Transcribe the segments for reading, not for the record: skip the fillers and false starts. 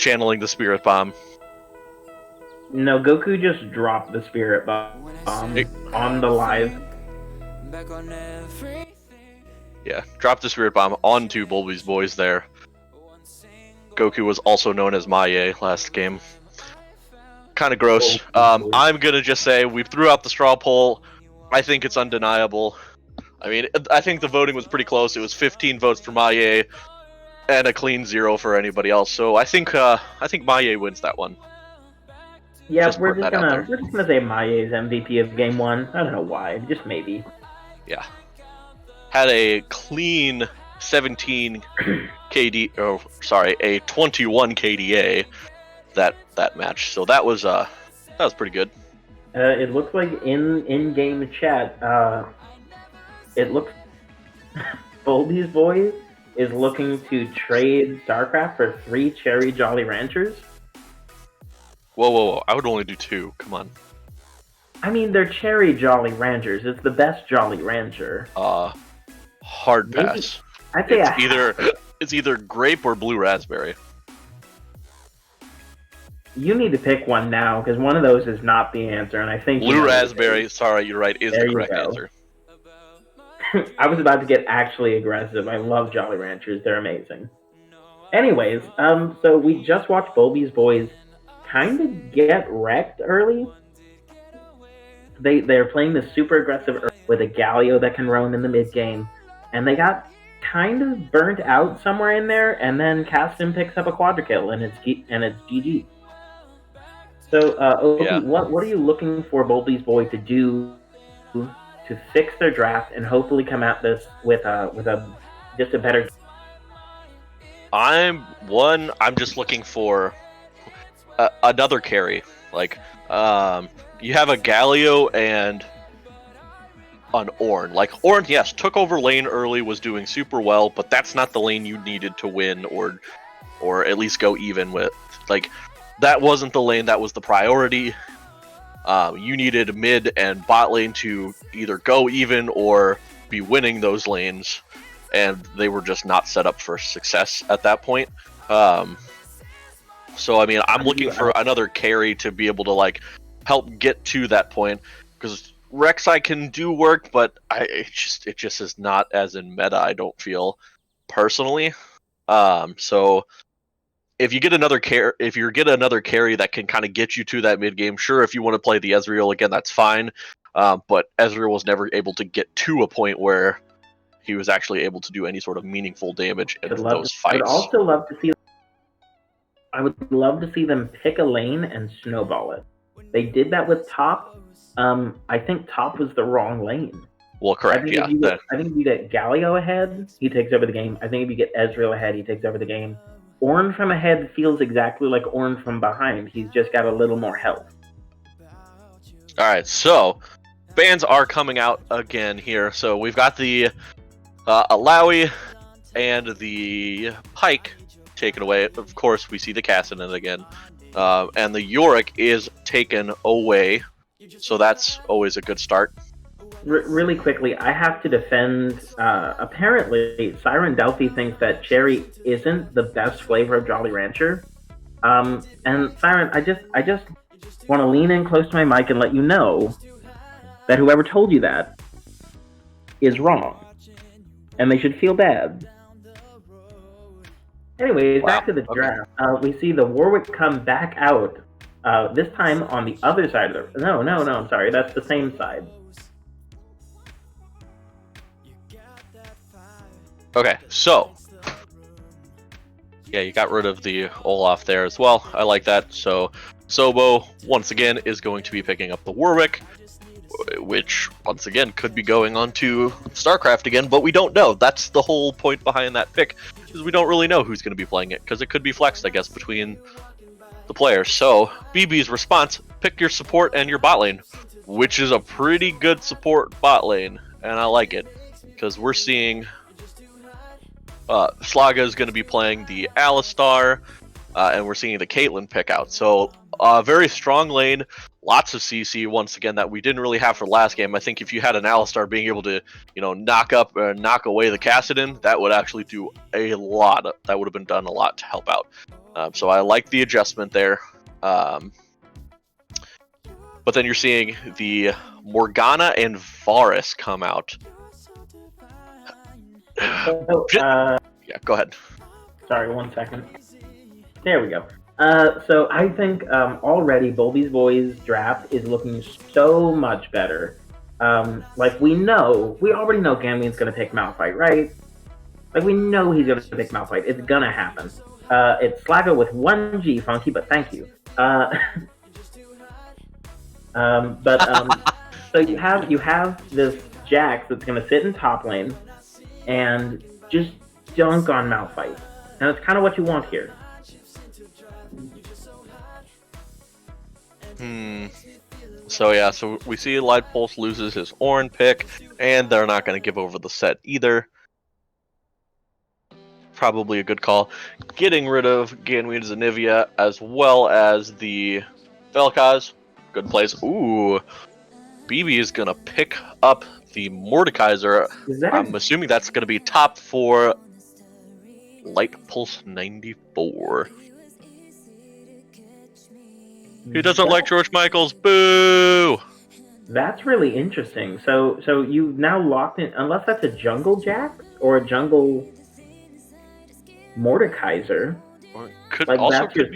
channeling the Spirit Bomb. No, Goku just dropped the Spirit Bomb on the live. Yeah, dropped the Spirit Bomb onto Bulby's boys there. Goku was also known as Maie last game. Kind of gross. I'm going to just say we threw out the straw poll. I think it's undeniable. I mean, I think the voting was pretty close. It was 15 votes for Maie and a clean 0 for anybody else. So I think Maie wins that one. Yeah, we're just gonna say Maie's MVP of Game 1. I don't know why, just maybe. Yeah. Had a clean 17 KD. Oh, sorry, a 21 KDA. That match. So that was pretty good. It looks like in-game chat. It looks Bulby's boys is looking to trade StarCraft for 3 Cherry Jolly Ranchers. Whoa! I would only do 2. Come on. I mean, they're Cherry Jolly Ranchers. It's the best Jolly Rancher. Hard pass. I'd say it's either grape or blue raspberry. You need to pick one now, because one of those is not the answer, and I think blue raspberry. Sorry, you're right. Is the correct answer. I was about to get actually aggressive. I love Jolly Ranchers. They're amazing. Anyways, so we just watched Bulby's boys kind of get wrecked early. They're playing this super aggressive with a Galio that can roam in the mid game, and they got kind of burnt out somewhere in there, and then Caston picks up a quadra kill, and it's GG. So, Opie, yeah. What are you looking for Bulby's boy to do to fix their draft and hopefully come at this with just a better? I'm just looking for another carry. Like, you have a Galio and an Ornn. Like, Ornn, yes, took over lane early, was doing super well, but that's not the lane you needed to win or at least go even with. Like, that wasn't the lane that was the priority. You needed mid and bot lane to either go even or be winning those lanes, and they were just not set up for success at that point. So, I mean, I'm looking for another carry to be able to, like, help get to that point, because Rek'Sai can do work, but it just is not as in meta, I don't feel, personally. So if you get another carry that can kind of get you to that mid game, sure, if you want to play the Ezreal again, that's fine. But Ezreal was never able to get to a point where he was actually able to do any sort of meaningful damage in those fights. I would love to see them pick a lane and snowball it. They did that with top. I think top was the wrong lane. Well, correct, I think if you get Galio ahead, he takes over the game. I think if you get Ezreal ahead, he takes over the game. Ornn from ahead feels exactly like Ornn from behind. He's just got a little more health. Alright, so bans are coming out again here. So we've got the Alawi and the Pike taken away. Of course, we see the Kassadin again. And the Yorick is taken away. So that's always a good start. Really quickly, I have to defend. Apparently, Siren Delphi thinks that Cherry isn't the best flavor of Jolly Rancher. And Siren, I just want to lean in close to my mic and let you know that whoever told you that is wrong, and they should feel bad. Anyways, back to the draft. We see the Warwick come back out. This time on the other side of the... No, I'm sorry. That's the same side. Okay, so... yeah, you got rid of the Olaf there as well. I like that. So, SOBO, once again, is going to be picking up the Warwick, which, once again, could be going on to StarCraft again, but we don't know. That's the whole point behind that pick, is we don't really know who's going to be playing it, because it could be flexed, I guess, between the players. So, BB's response, pick your support and your bot lane, which is a pretty good support bot lane, and I like it, because we're seeing Slaga is going to be playing the Alistar, and we're seeing the Caitlyn pick out. So, very strong lane, lots of CC, once again, that we didn't really have for last game. I think if you had an Alistar being able to, knock away the Kassadin, that would actually do a lot. That would have been done a lot to help out. So I like the adjustment there. But then you're seeing the Morgana and Varus come out. So, Yeah, go ahead. sorry, 1 second. There we go. So I think already Boldy's Boys draft is looking so much better. Like we already know Gambian's gonna pick Malphite, right? Like we know he's gonna pick Malphite. It's gonna happen. It's Slago with 1G, Funky, but thank you. So you have this Jax that's gonna sit in top lane and just dunk on Malphite, and that's kind of what you want here. So we see Light Pulse loses his Ornn pick, and they're not going to give over the set either. Probably a good call. Getting rid of Ganweed Zanivia as well as the Vel'Koz. Good plays. Ooh. BB is going to pick up the Mordekaiser. I'm assuming that's going to be top 4 Light Pulse 94. He doesn't like George Michaels. Boo! That's really interesting. So you now locked in, unless that's a jungle Jax or a jungle Mordekaiser. Could be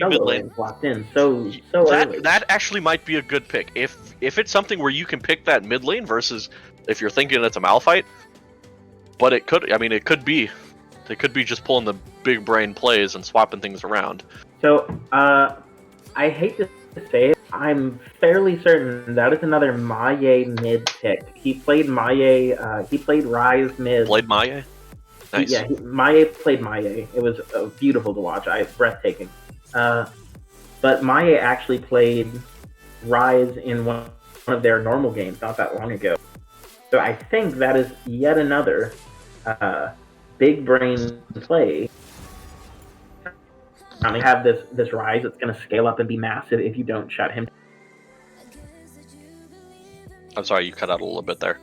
mid lane. Locked in so early. That actually might be a good pick. If it's something where you can pick that mid lane versus if you're thinking it's a Malphite, but it could be. They could be just pulling the big brain plays and swapping things around. So I hate to say it, I'm fairly certain that is another Maye mid pick. He played Maye. He played Ryze mid. Played Maye. Nice. Yeah, Maye played Maye. It was beautiful to watch. Breathtaking. But Maye actually played Ryze in one of their normal games not that long ago. So I think that is yet another big brain play. We have this Ryze that's going to scale up and be massive if you don't shut him. I'm sorry, you cut out a little bit there.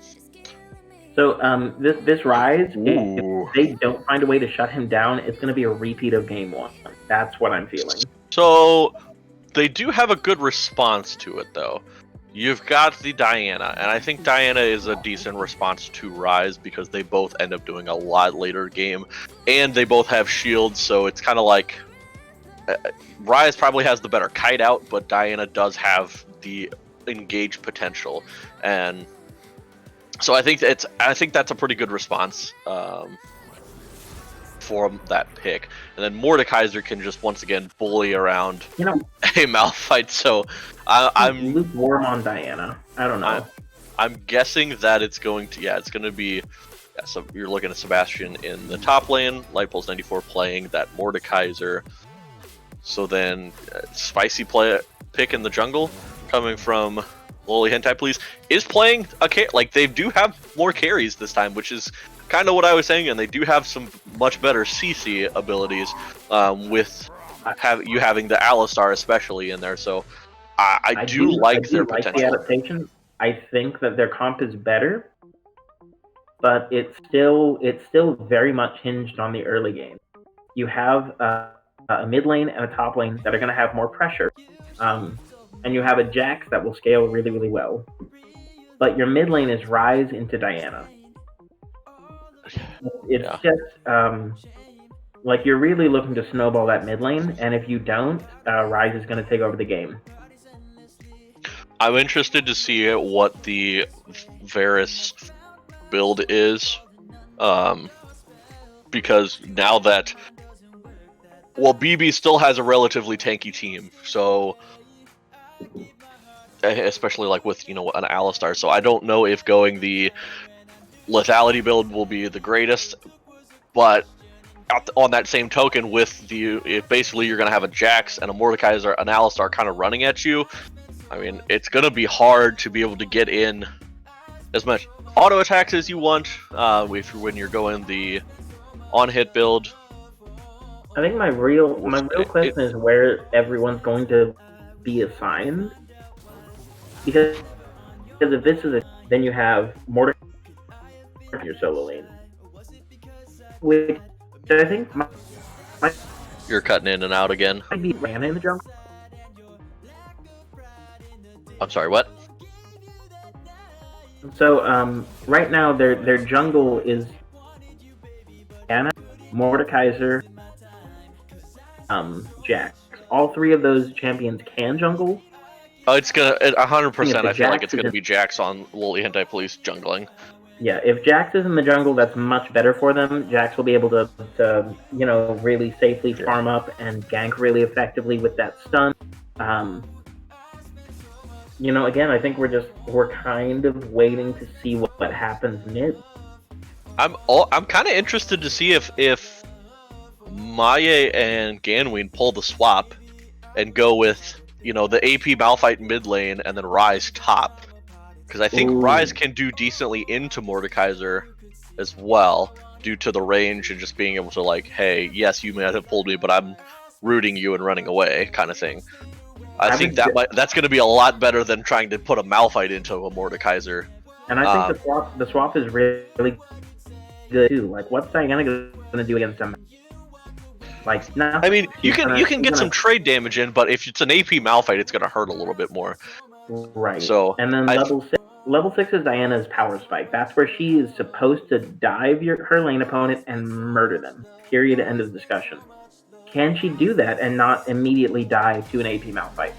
So this Ryze, if they don't find a way to shut him down, it's going to be a repeat of game 1. That's what I'm feeling. So they do have a good response to it, though. You've got the Diana, and I think Diana is a decent response to Ryze because they both end up doing a lot later game, and they both have shields, so it's kind of like Ryze probably has the better kite out, but Diana does have the engage potential, and so I think that's a pretty good response for that pick. And then Mordekaiser can just once again bully around a Malphite. So I'm lukewarm on Diana. I don't know. I'm guessing that it's going to be. Yeah, so you're looking at Sebastian in the top lane, Light Pulse 94 playing that Mordekaiser. So then spicy pick in the jungle coming from Loli Hentai Please is playing they do have more carries this time, which is kind of what I was saying, and they do have some much better CC abilities with having the Alistar especially in there. So I do like their potential. The adaptation. I think that their comp is better, but it's still very much hinged on the early game. You have a mid lane and a top lane that are going to have more pressure. And you have a Jax that will scale really, really well. But your mid lane is Ryze into Diana. It's just like you're really looking to snowball that mid lane, and if you don't, Ryze is going to take over the game. I'm interested to see what the Varus build is, because now that BB still has a relatively tanky team, so especially like with an Alistar, so I don't know if going the lethality build will be the greatest, but on that same token, with basically you're going to have a Jax and a Mordekaiser, an Alistar kind of running at you. I mean, it's going to be hard to be able to get in as much auto attacks as you want when you're going the on-hit build. I think my real question is where everyone's going to be assigned, because if this is then you have Mordekaiser in your solo lane, which I think might You're cutting in and out again. Maybe ran in the jungle. I'm sorry, what? So right now their jungle is Anna, Mordekaiser, Jax. All three of those champions can jungle. Oh, it's gonna 100%. I feel like Jax it's gonna be Jax on little anti-police jungling. Yeah, if Jax is in the jungle, that's much better for them. Jax will be able to really safely farm up and gank really effectively with that stun. Again, I think we're kind of waiting to see what happens mid. I'm kind of interested to see if Maya and Ganween pull the swap and go with the AP Malphite mid lane and then Ryze top, because I think Ryze can do decently into Mordekaiser as well due to the range and just being able to like, hey, yes, you may have pulled me, but I'm rooting you and running away kind of thing. I think that's going to be a lot better than trying to put a Malphite into a Mordekaiser. And I think the swap is really good too. Like, what's Diana going to do against them? Like, no. I mean, you can get some trade damage in, but if it's an AP Malphite, it's going to hurt a little bit more. Right. So, and then level 6 is Diana's power spike. That's where she is supposed to dive her lane opponent and murder them. Period. End of discussion. Can she do that and not immediately die to an AP Malphite?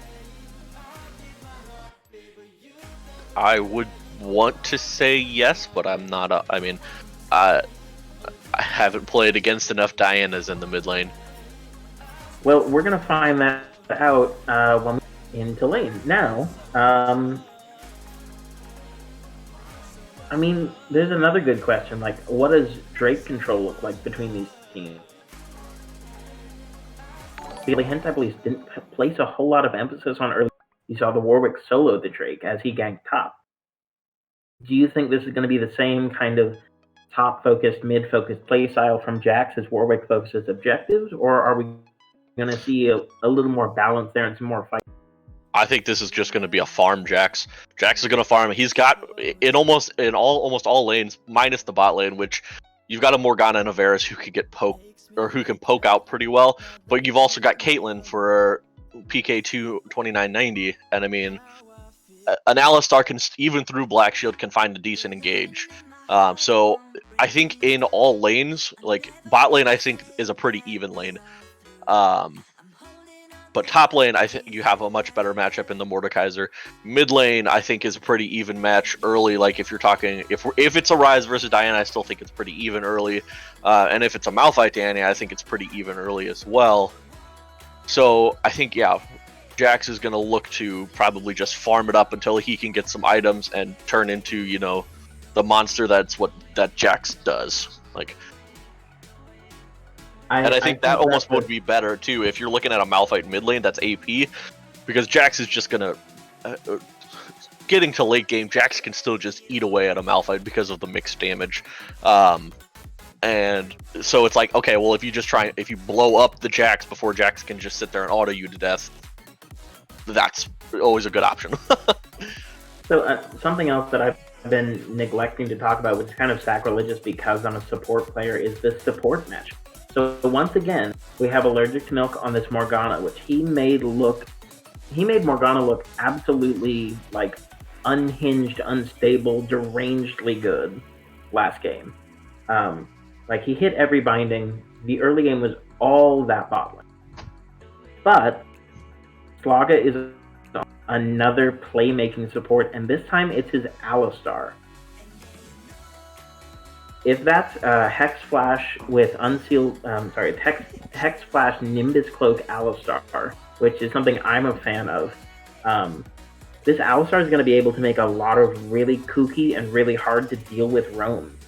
I would want to say yes, but I'm not. I haven't played against enough Dianas in the mid lane. Well, we're going to find that out when we get into lane. Now, there's another good question. Like, what does Drake control look like between these teams? The Hentai Police didn't place a whole lot of emphasis on early. You saw the Warwick solo the Drake as he ganked top. Do you think this is going to be the same kind of top-focused, mid-focused play style from Jax as Warwick focuses objectives, or are we going to see a little more balance there and some more fight? I think this is just going to be a farm Jax. Jax is going to farm. He's got almost all lanes, minus the bot lane, which you've got a Morgana and a Varus who can get poked or who can poke out pretty well, but you've also got Caitlyn for PK2 2990, and I mean, an Alistar can even through Black Shield can find a decent engage. So I think in all lanes, like bot lane, I think is a pretty even lane. But top lane, I think you have a much better matchup in the Mordekaiser. Mid lane, I think is a pretty even match early. Like if you're talking, if it's a Ryze versus Diana, I still think it's pretty even early. And if it's a Malphite Diana, I think it's pretty even early as well. So I think, yeah, Jax is going to look to probably just farm it up until he can get some items and turn into, the monster that Jax does. Like, I think that almost would be better too if you're looking at a Malphite mid lane that's AP, because Jax is just gonna getting to late game. Jax can still just eat away at a Malphite because of the mixed damage, and so it's like, okay, well if you blow up the Jax before Jax can just sit there and auto you to death, that's always a good option. So something else that I've been neglecting to talk about, which is kind of sacrilegious because I'm a support player, is this support match. So once again, we have Allergic to Milk on this Morgana, which he made Morgana look absolutely like unhinged, unstable, derangedly good last game. Like he hit every binding. The early game was all that bot lane. But Slaga is another playmaking support, and this time it's his Alistar. If that's Hex Flash with Unsealed, Hex Flash Nimbus Cloak Alistar, which is something I'm a fan of, this Alistar is going to be able to make a lot of really kooky and really hard to deal with roams.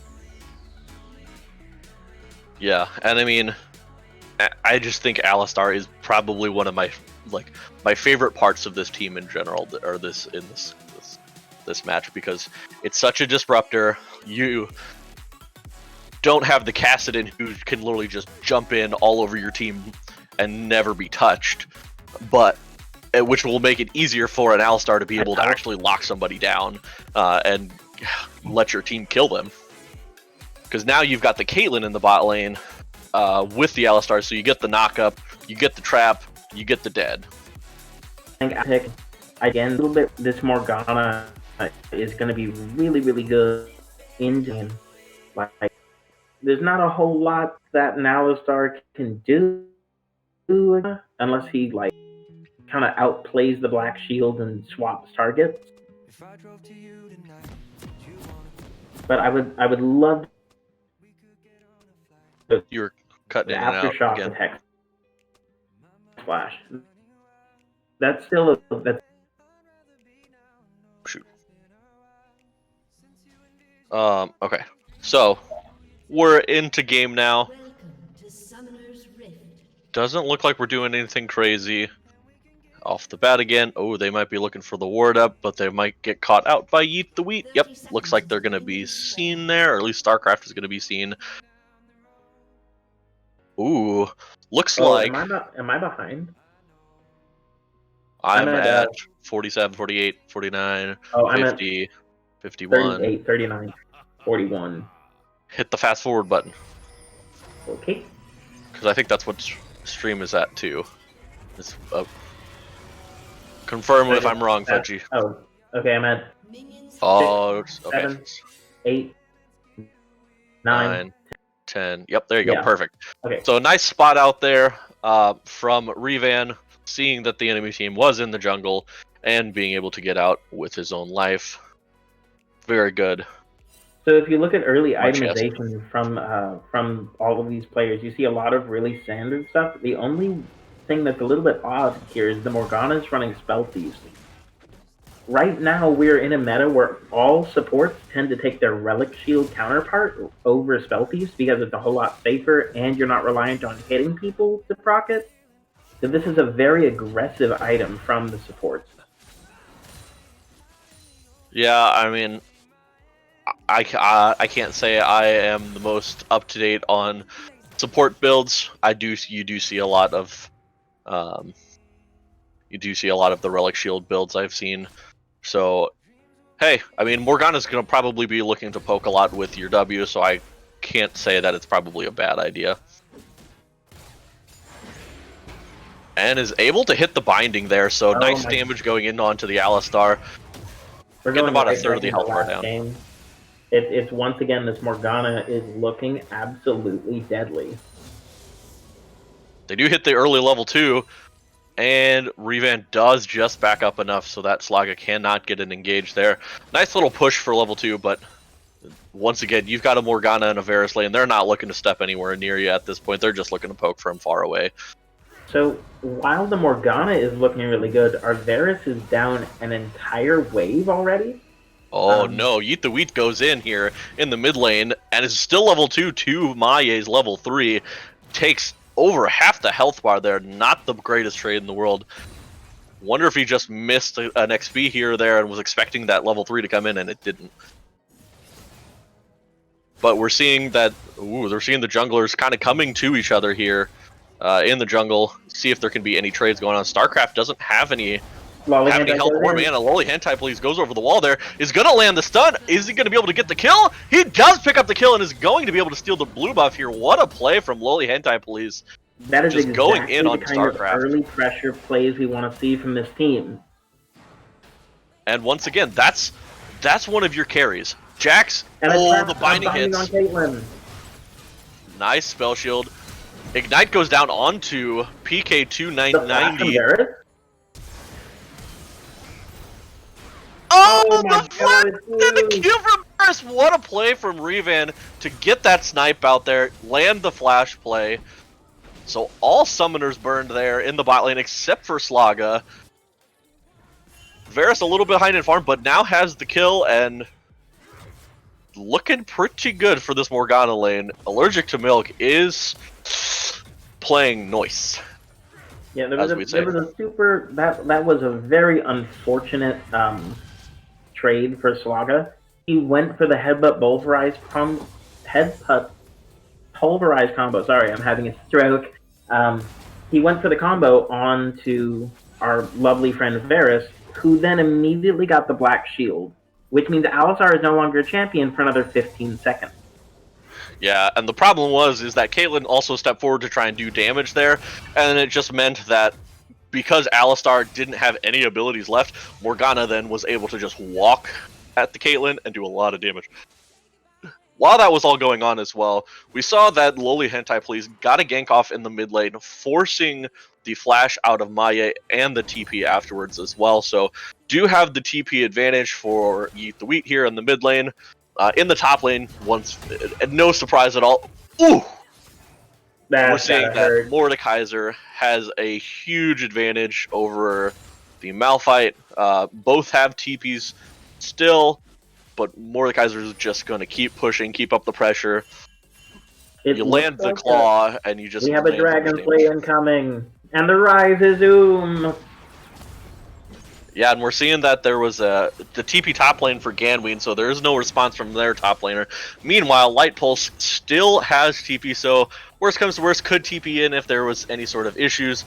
Yeah, and I mean, I just think Alistar is probably one of my favorite parts of this team in general, or this match, because it's such a disruptor. You don't have the Kassadin who can literally just jump in all over your team and never be touched, but which will make it easier for an Alistar to be able to actually lock somebody down and let your team kill them. Because now you've got the Caitlyn in the bot lane with the Alistar, so you get the knockup, You get the trap, you get the dead. I think I pick again a little bit. This Morgana is going to be really, really good in game. Like, there's not a whole lot that an Alistar can do unless he like kind of outplays the Black Shield and swaps targets. But I would love You're cutting the in and out aftershock again. with Hex Splash. That's still that's Shoot. Okay. So we're into game now. Doesn't look like we're doing anything crazy. Off the bat again. Oh, they might be looking for the ward up, but they might get caught out by Yeet the Wheat. Yep, looks like they're going to be seen there, or at least StarCraft is going to be seen. Ooh, looks like... Am I behind? I'm at 47, 48, 49, 50, 51. 38, 39, 41. Hit the fast forward button. Okay. Because I think that's what stream is at, too. It's, confirm if I'm wrong, Fetchy. Oh, okay, I'm at... Oh, 6, okay. 7, 8, 9, 10. Yep, there you go. Perfect. Okay. So a nice spot out there from Revan, seeing that the enemy team was in the jungle and being able to get out with his own life. Very good. So if you look at early itemization from all of these players, you see a lot of really standard stuff. The only thing that's a little bit odd here is the Morgana's running Spell Thieves. Right now, we're in a meta where all supports tend to take their Relic Shield counterpart over Spell Thieves because it's a whole lot safer and you're not reliant on hitting people to proc it. So this is a very aggressive item from the supports. Yeah, I mean, I can't say I am the most up to date on support builds. You do see a lot of the Relic Shield builds I've seen. So, hey, I mean, Morgana's going to probably be looking to poke a lot with your W, so I can't say that it's probably a bad idea. And is able to hit the binding there, so nice damage going in onto the Alistar. We're getting about right a third of the health bar down. Game. It's once again, this Morgana is looking absolutely deadly. They do hit the early level 2, and Revan does just back up enough so that Slaga cannot get an engage there. Nice little push for level 2, but once again, you've got a Morgana and a Varus lane. They're not looking to step anywhere near you at this point. They're just looking to poke from far away. So while the Morgana is looking really good, our Varus is down an entire wave already. Oh no, Yeet the Wheat goes in here in the mid lane and is still level 2 to Maye's level 3. Takes over half the health bar there. Not the greatest trade in the world. Wonder if he just missed an XP here or there and was expecting that level 3 to come in and it didn't. But we're seeing that, they're seeing the junglers kind of coming to each other here in the jungle. See if there can be any trades going on. StarCraft doesn't have any health or mana. Lowly Hentai Please goes over the wall there. Is going to land the stun. Is he going to be able to get the kill? He does pick up the kill and is going to be able to steal the blue buff here. What a play from Lowly Hentai Please. That is just exactly going in on the kind StarCraft. of early pressure plays we want to see from this team. And once again, that's one of your carries. Jax, the binding hits. On Caitlyn. Nice spell shield. Ignite goes down onto PK2 990. Oh, the flash and the kill from Varus! What a play from Revan to get that snipe out there, land the flash play. So all summoners burned there in the bot lane except for Slaga. Varus a little behind in farm, but now has the kill and looking pretty good for this Morgana lane. Allergic to Milk is playing nice. Yeah, there was a super that was a very unfortunate trade for Slaga. He went for the headbutt pulverized combo. Sorry, I'm having a stroke. He went for the combo onto our lovely friend Varus, who then immediately got the black shield, which means Alistar is no longer a champion for another 15 seconds. Yeah, and the problem is that Caitlyn also stepped forward to try and do damage there, and it just meant that because Alistar didn't have any abilities left, Morgana then was able to just walk at the Caitlyn and do a lot of damage. While that was all going on as well, we saw that Loli Hentai Please got a gank off in the mid lane, forcing the flash out of Maya and the TP afterwards as well. So do have the TP advantage for Yeet the Wheat here in the mid lane. In the top lane, no surprise at all. Ooh! We're seeing that Mordekaiser has a huge advantage over the Malphite. Both have TPs still, but Mordekaiser is just going to keep pushing, keep up the pressure. You land the claw, and you just we have a dragonflay incoming, and the rise is Zoom. Yeah, and we're seeing that there was the TP top lane for Ganween, so there is no response from their top laner. Meanwhile, Light Pulse still has TP, so worst comes to worst, could TP in if there was any sort of issues.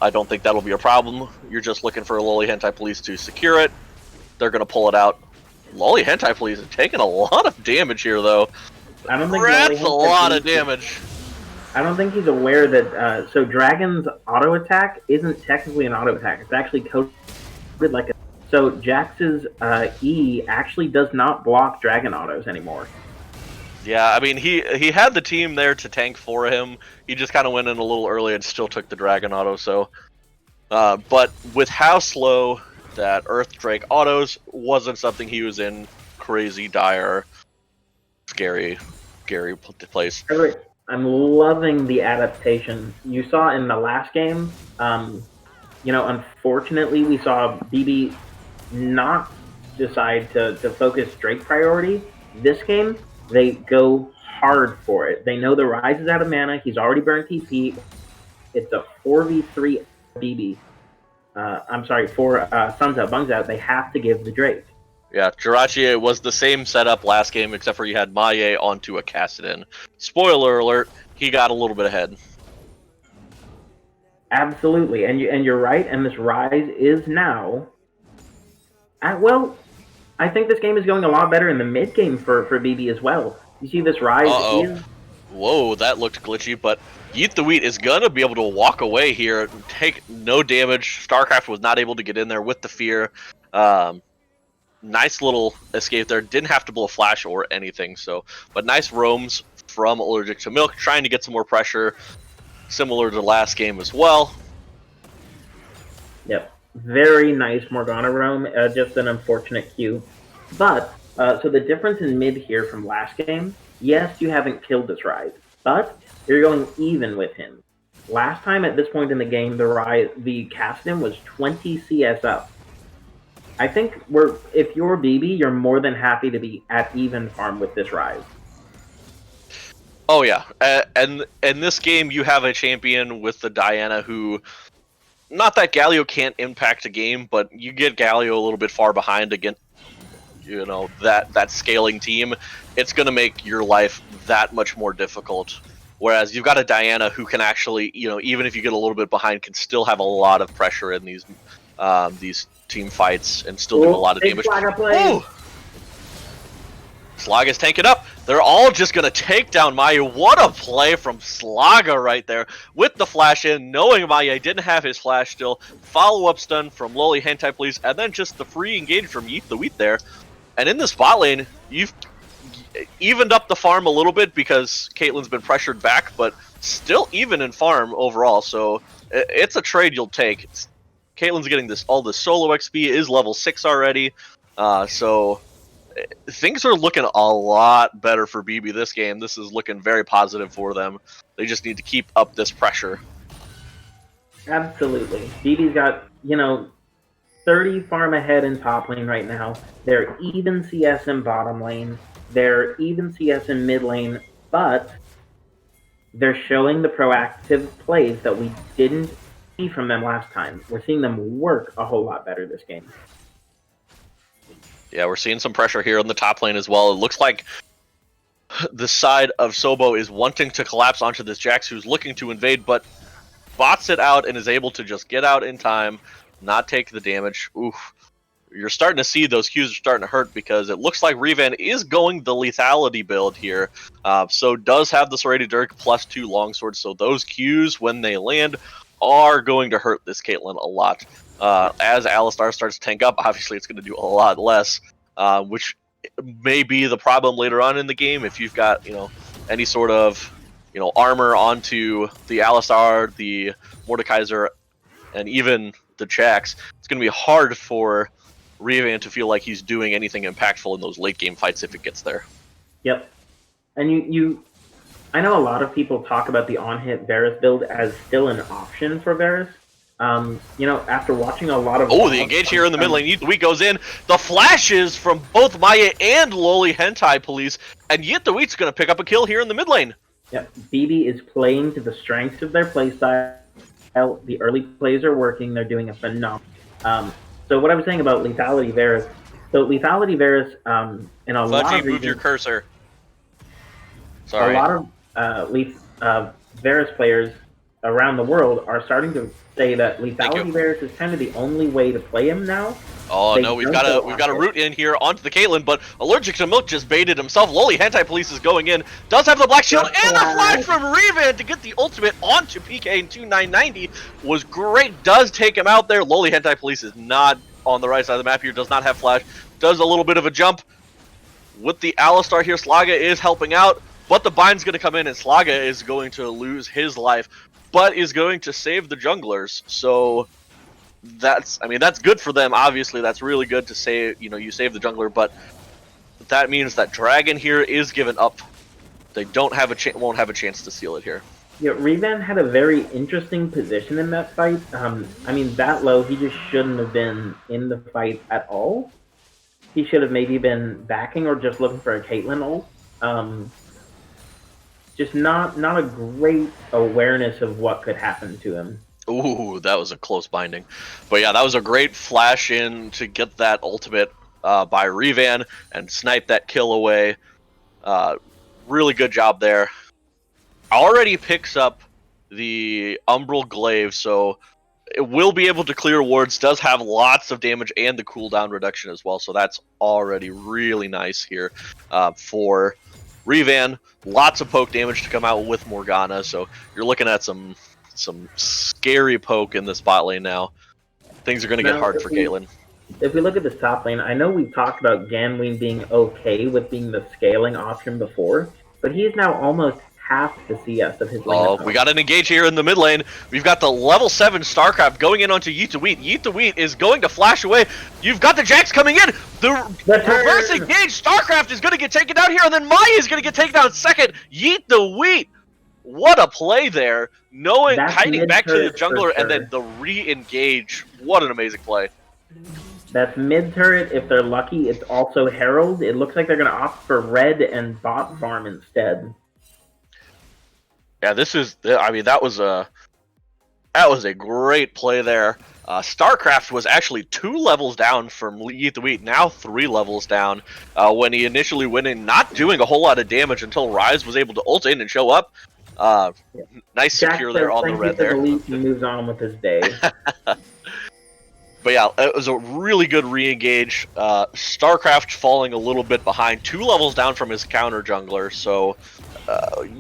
I don't think that'll be a problem. You're just looking for a Loli Hentai Police to secure it. They're going to pull it out. Loli Hentai Police is taking a lot of damage here, though. I don't think that's a lot of damage. I don't think he's aware that, so Dragon's auto attack isn't technically an auto attack. It's actually coded like a... So Jax's E actually does not block Dragon autos anymore. Yeah, I mean, he had the team there to tank for him. He just kind of went in a little early and still took the Dragon auto, so... but with how slow that Earth Drake autos wasn't something he was in crazy, dire, scary place. I'm loving the adaptation. You saw in the last game, you know, unfortunately, we saw BB not decide to focus Drake priority. This game, they go hard for it. They know the Rise is out of mana. He's already burned TP. It's a 4v3 BB. I'm sorry, for Sun's Out, Bung's Out. They have to give the Drake. Yeah, Jirachi was the same setup last game, except for you had Maye onto a Kassadin. Spoiler alert, he got a little bit ahead. Absolutely, and you're right, and this Rise is now... well, I think this game is going a lot better in the mid game for BB as well. You see this Rise is... Whoa, that looked glitchy, but Yeet the Wheat is going to be able to walk away here, take no damage. StarCraft was not able to get in there with the fear. Nice little escape there. Didn't have to blow a flash or anything, so... But nice roams from Allergic to Milk, trying to get some more pressure, similar to last game as well. Yep. Very nice Morgana roam, just an unfortunate Q. But, so the difference in mid here from last game, yes, you haven't killed this Rise, but you're going even with him. Last time at this point in the game, the Kassadin was 20 CS up. I think if you're BB, you're more than happy to be at even farm with this Rise. Oh yeah, and in this game you have a champion with the Diana who, not that Galio can't impact a game, but you get Galio a little bit far behind against, you know, that scaling team. It's going to make your life that much more difficult. Whereas you've got a Diana who can actually, you know, even if you get a little bit behind, can still have a lot of pressure in these team fights and still do a lot of damage. Ooh! Slaga is tanking up. They're all just going to take down Maya. What a play from Slaga right there. With the flash in, knowing Maya didn't have his flash still. Follow-up stun from Loli Hentai Please, and then just the free engage from Yeet the Wheat there. And in the spot lane, you've evened up the farm a little bit because Caitlyn's been pressured back, but still even in farm overall. So it's a trade you'll take. Caitlyn's getting all this solo XP, is level 6 already. So things are looking a lot better for BB this game. This is looking very positive for them. They just need to keep up this pressure. Absolutely. BB's got, you know, 30 farm ahead in top lane right now. They're even CS in bottom lane. They're even CS in mid lane, but they're showing the proactive plays that we didn't see from them last time. We're seeing them work a whole lot better this game. Yeah, we're seeing some pressure here on the top lane as well. It looks like the side of SOBO is wanting to collapse onto this Jax, who's looking to invade, but bots it out and is able to just get out in time, not take the damage. Oof. you're starting to see those Qs are starting to hurt because it looks like Revan is going the lethality build here. So does have the Serrated Dirk plus 2 longswords. So those Qs, when they land, are going to hurt this Caitlyn a lot. As Alistar starts to tank up, obviously it's going to do a lot less, which may be the problem later on in the game if you've got, any sort of, armor onto the Alistar, the Mordekaiser, and even the Jax. It's going to be hard for Revan to feel like he's doing anything impactful in those late game fights if it gets there. Yep. And I know a lot of people talk about the on-hit Varus build as still an option for Varus. After watching a lot of... the engage here in the mid lane. Yeet goes in. The flashes from both Maya and Loli Hentai Police, and Yeet going to pick up a kill here in the mid lane. Yep. BB is playing to the strengths of their playstyle. The early plays are working. They're doing a phenomenal. So what I was saying about Lethality Varus. So Lethality Varus, in a lot of regions... move your cursor. Sorry. A lot of Varus players around the world are starting to say that Lethality Varus is kind of the only way to play him now. Oh no, we've got a root in here onto the Caitlyn, but Allergic to Milk just baited himself. Loli Hentai Police is going in, does have the Black Shield and the flash from Revan to get the ultimate onto PK in 2990 was great. Does take him out there. Loli Hentai Police is not on the right side of the map here, does not have flash, does a little bit of a jump. With the Alistar here, Slaga is helping out, but the bind's going to come in and Slaga is going to lose his life, but is going to save the junglers. So that's good for them. Obviously, that's really good to say, you save the jungler, but that means that Dragon here is given up. They won't have a chance to seal it here. Yeah, Revan had a very interesting position in that fight. That low, he just shouldn't have been in the fight at all. He should have maybe been backing or just looking for a Caitlyn ult. Just not a great awareness of what could happen to him. Ooh, that was a close binding. But yeah, that was a great flash in to get that ultimate by Revan and snipe that kill away. Really good job there. Already picks up the Umbral Glaive, so it will be able to clear wards, does have lots of damage and the cooldown reduction as well, so that's already really nice here for Revan. Lots of poke damage to come out with Morgana, so you're looking at some scary poke in this bot lane now. Things are going to get hard for Caitlyn. If we look at the top lane, I know we talked about Ganween being okay with being the scaling option before, but he is now almost half the CS of his lane. Oh, we got an engage here in the mid lane. We've got the level 7 StarCraft going in onto Yeet. Yeet is going to flash away. You've got the Jax coming in. The reverse engage StarCraft is going to get taken down here, and then Maya is going to get taken down second. Yeet. What a play there. Hiding back to the jungler and then the re-engage. What an amazing play. That's mid-turret. If they're lucky, it's also Herald. It looks like they're going to opt for red and bot farm instead. Yeah, that was a great play there. StarCraft was actually 2 levels down from Yeet, now 3 levels down when he initially went in, not doing a whole lot of damage until Ryze was able to ult in and show up. Nice secure there on the red there. He moves on with his day. But yeah, it was a really good re-engage. StarCraft falling a little bit behind, 2 levels down from his counter jungler, so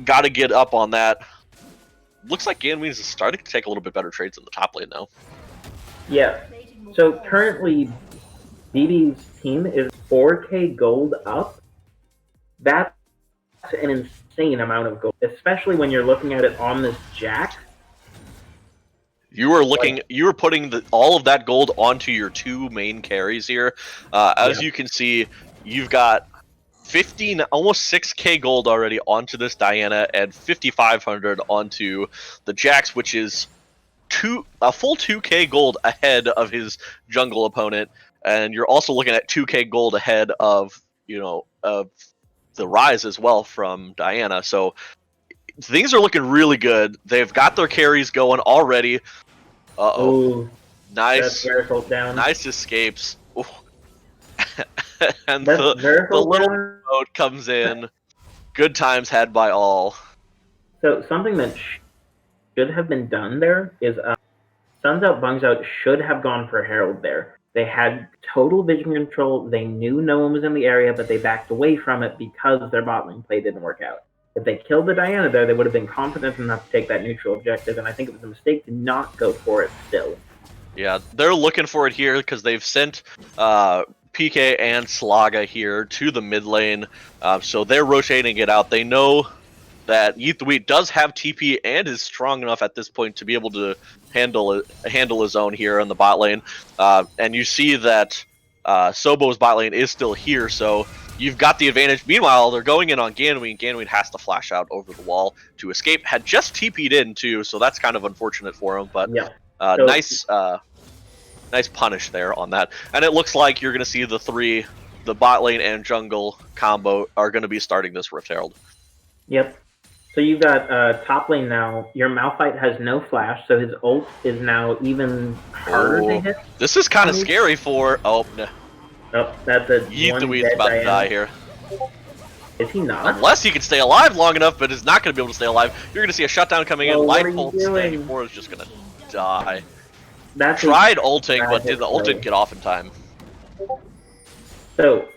got to get up on that. Looks like Ganween is starting to take a little bit better trades in the top lane now. Yeah, so currently BB's team is 4k gold up. That's an insane amount of gold, especially when you're looking at it on this Jack. You were putting all of that gold onto your 2 main carries here. As you can see, you've got 15, almost 6k gold already onto this Diana, and 5,500 onto the Jax, which is a full 2k gold ahead of his jungle opponent. And you're also looking at 2k gold ahead of of the Ryze as well from Diana. So things are looking really good. They've got their carries going already. Nice escapes. And the little boat comes in. Good times had by all. So something that should have been done there is Suns Out, Bungs Out should have gone for Herald there. They had total vision control. They knew no one was in the area, but they backed away from it because their bot lane play didn't work out. If they killed the Diana there, they would have been confident enough to take that neutral objective, and I think it was a mistake to not go for it still. Yeah, they're looking for it here because they've sent PK and Slaga here to the mid lane, so they're rotating it out. They know that Yeet does have TP and is strong enough at this point to be able to handle his own here in the bot lane. And you see that SOBO's bot lane is still here, so you've got the advantage. Meanwhile, they're going in on Ganween. Ganween has to flash out over the wall to escape. Had just TP'd in too, so that's kind of unfortunate for him. But yeah. Nice punish there on that. And it looks like you're going to see the bot lane and jungle combo are going to be starting this Rift Herald. Yep. So you've got top lane now. Your Malphite has no flash, so his ult is now even harder to hit. This is kind of scary for... Oh, no. Oh, that's a Yeet about to die here. Is he not? Unless he can stay alive long enough, but is not going to be able to stay alive. You're going to see a shutdown coming in. Light Pulse staying for is just going to die. Tried ulting, but the ult didn't get off in time. So,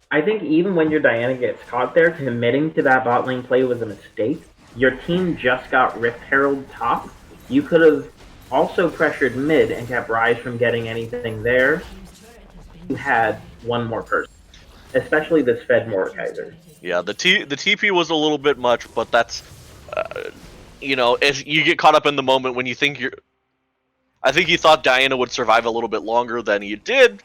I think even when your Diana gets caught there, committing to that bot lane play was a mistake. Your team just got Rift Herald top. You could have also pressured mid and kept Ryze from getting anything there. You had one more person, especially this Fed Mordekaiser. Yeah, the TP was a little bit much, but that's, you know, if you get caught up in the moment when you think you're... I think you thought Diana would survive a little bit longer than you did,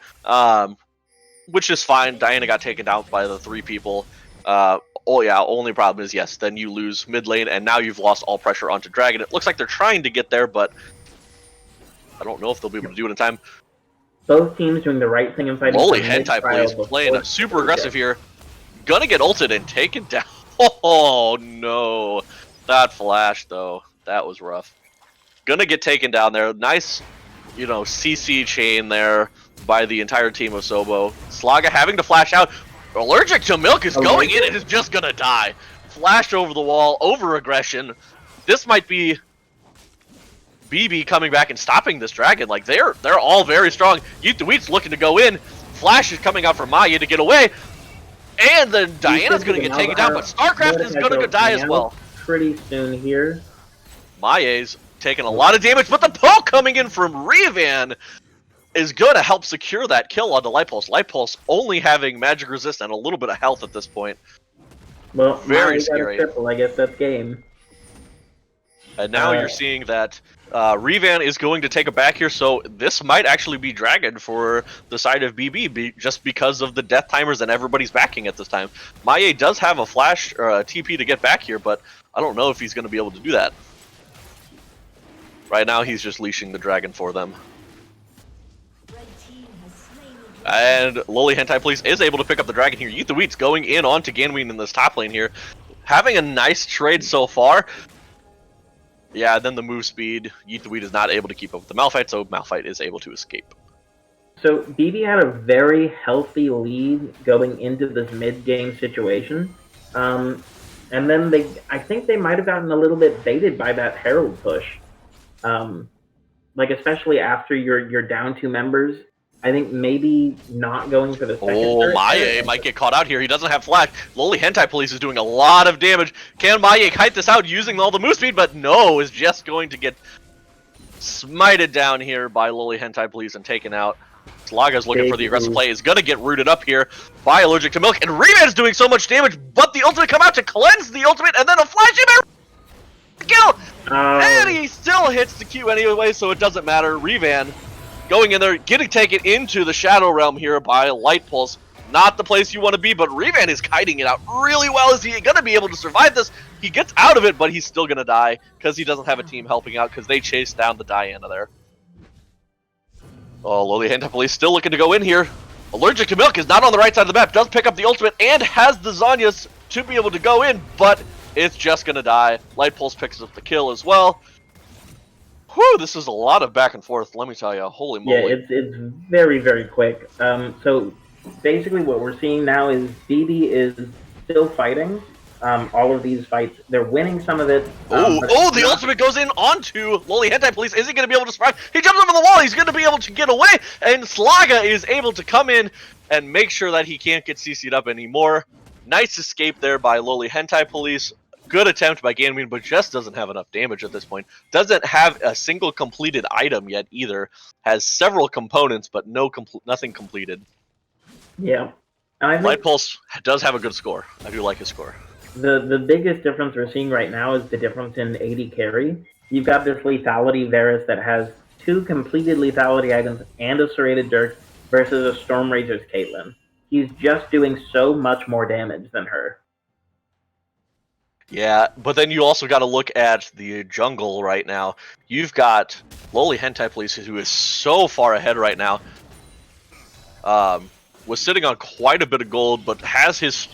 which is fine. Diana got taken out by the 3 people. Only problem is, yes, then you lose mid lane, and now you've lost all pressure onto Dragon. It looks like they're trying to get there, but I don't know if they'll be able to do it in time. Both teams doing the right thing and fighting. Holy hentai plays playing super aggressive here. Gonna get ulted and taken down. Oh no. That flash though. That was rough. Gonna get taken down there. Nice, you know, CC chain there by the entire team of SOBO. Slaga having to flash out. Allergic to Milk is going in and is just gonna die. Flash over the wall, over aggression. This might be BB coming back and stopping this dragon. Like they're all very strong. Yeet's looking to go in. Flash is coming out for Maya to get away. And then Diana's gonna get taken down, but StarCraft is gonna go die as well. Pretty soon here. Maya's taking a lot of damage, but the poke coming in from Revan is going to help secure that kill onto Light Pulse. Light Pulse only having magic resist and a little bit of health at this point. Well, very scary. Triple, I guess that's game. And now you're seeing that Revan is going to take a back here, so this might actually be Dragon for the side of BB, just because of the death timers and everybody's backing at this time. Maye does have a flash or a TP to get back here, but I don't know if he's going to be able to do that. Right now, he's just leashing the Dragon for them. And Loli Hentai Police is able to pick up the Dragon here. Yeet's going in onto Ganween in this top lane here. Having a nice trade so far. Yeah, then the move speed. Yeet is not able to keep up with the Malphite, so Malphite is able to escape. So BB had a very healthy lead going into this mid-game situation. And then I think they might have gotten a little bit baited by that Herald push. Like especially after you're down 2 members. I think maybe not going for the second. Oh, Maye might get caught out here. He doesn't have flash. Loli Hentai Police is doing a lot of damage. Can Maye kite this out using all the move speed? But no, is just going to get smited down here by Loli Hentai Police and taken out. Slaga's looking for the aggressive play. Is going to get rooted up here by Allergic to Milk. And Revan's doing so much damage, but the ultimate come out to cleanse the ultimate, and then a flash him kill! And he still hits the Q anyway, so it doesn't matter. Revan going in there, getting taken into the Shadow Realm here by Light Pulse. Not the place you want to be, but Revan is kiting it out really well. Is he going to be able to survive this? He gets out of it, but he's still going to die because he doesn't have a team helping out because they chased down the Diana there. Oh, Loli Hentai Police still looking to go in here. Allergic to Milk is not on the right side of the map, does pick up the ultimate and has the Zhonya's to be able to go in, but it's just going to die. Light Pulse picks up the kill as well. Whew, this is a lot of back and forth, let me tell you. Holy moly. Yeah, it's very, very quick. So basically what we're seeing now is BB is still fighting. all of these fights. They're winning some of it. The ultimate goes in onto Loli Hentai Police. Is he going to be able to survive? He jumps over the wall. He's going to be able to get away. And Slaga is able to come in and make sure that he can't get CC'd up anymore. Nice escape there by Loli Hentai Police. Good attempt by Ganween, but just doesn't have enough damage at this point. Doesn't have a single completed item yet either. Has several components, but nothing completed. Yeah. Light Pulse does have a good score. I do like his score. The biggest difference we're seeing right now is the difference in AD carry. You've got this Lethality Varus that has 2 completed Lethality items and a Serrated Dirk versus a Storm Razor's Caitlyn. He's just doing so much more damage than her. Yeah, but then you also got to look at the jungle right now. You've got Loli Hentai Police, who is so far ahead right now. Was sitting on quite a bit of gold, but has his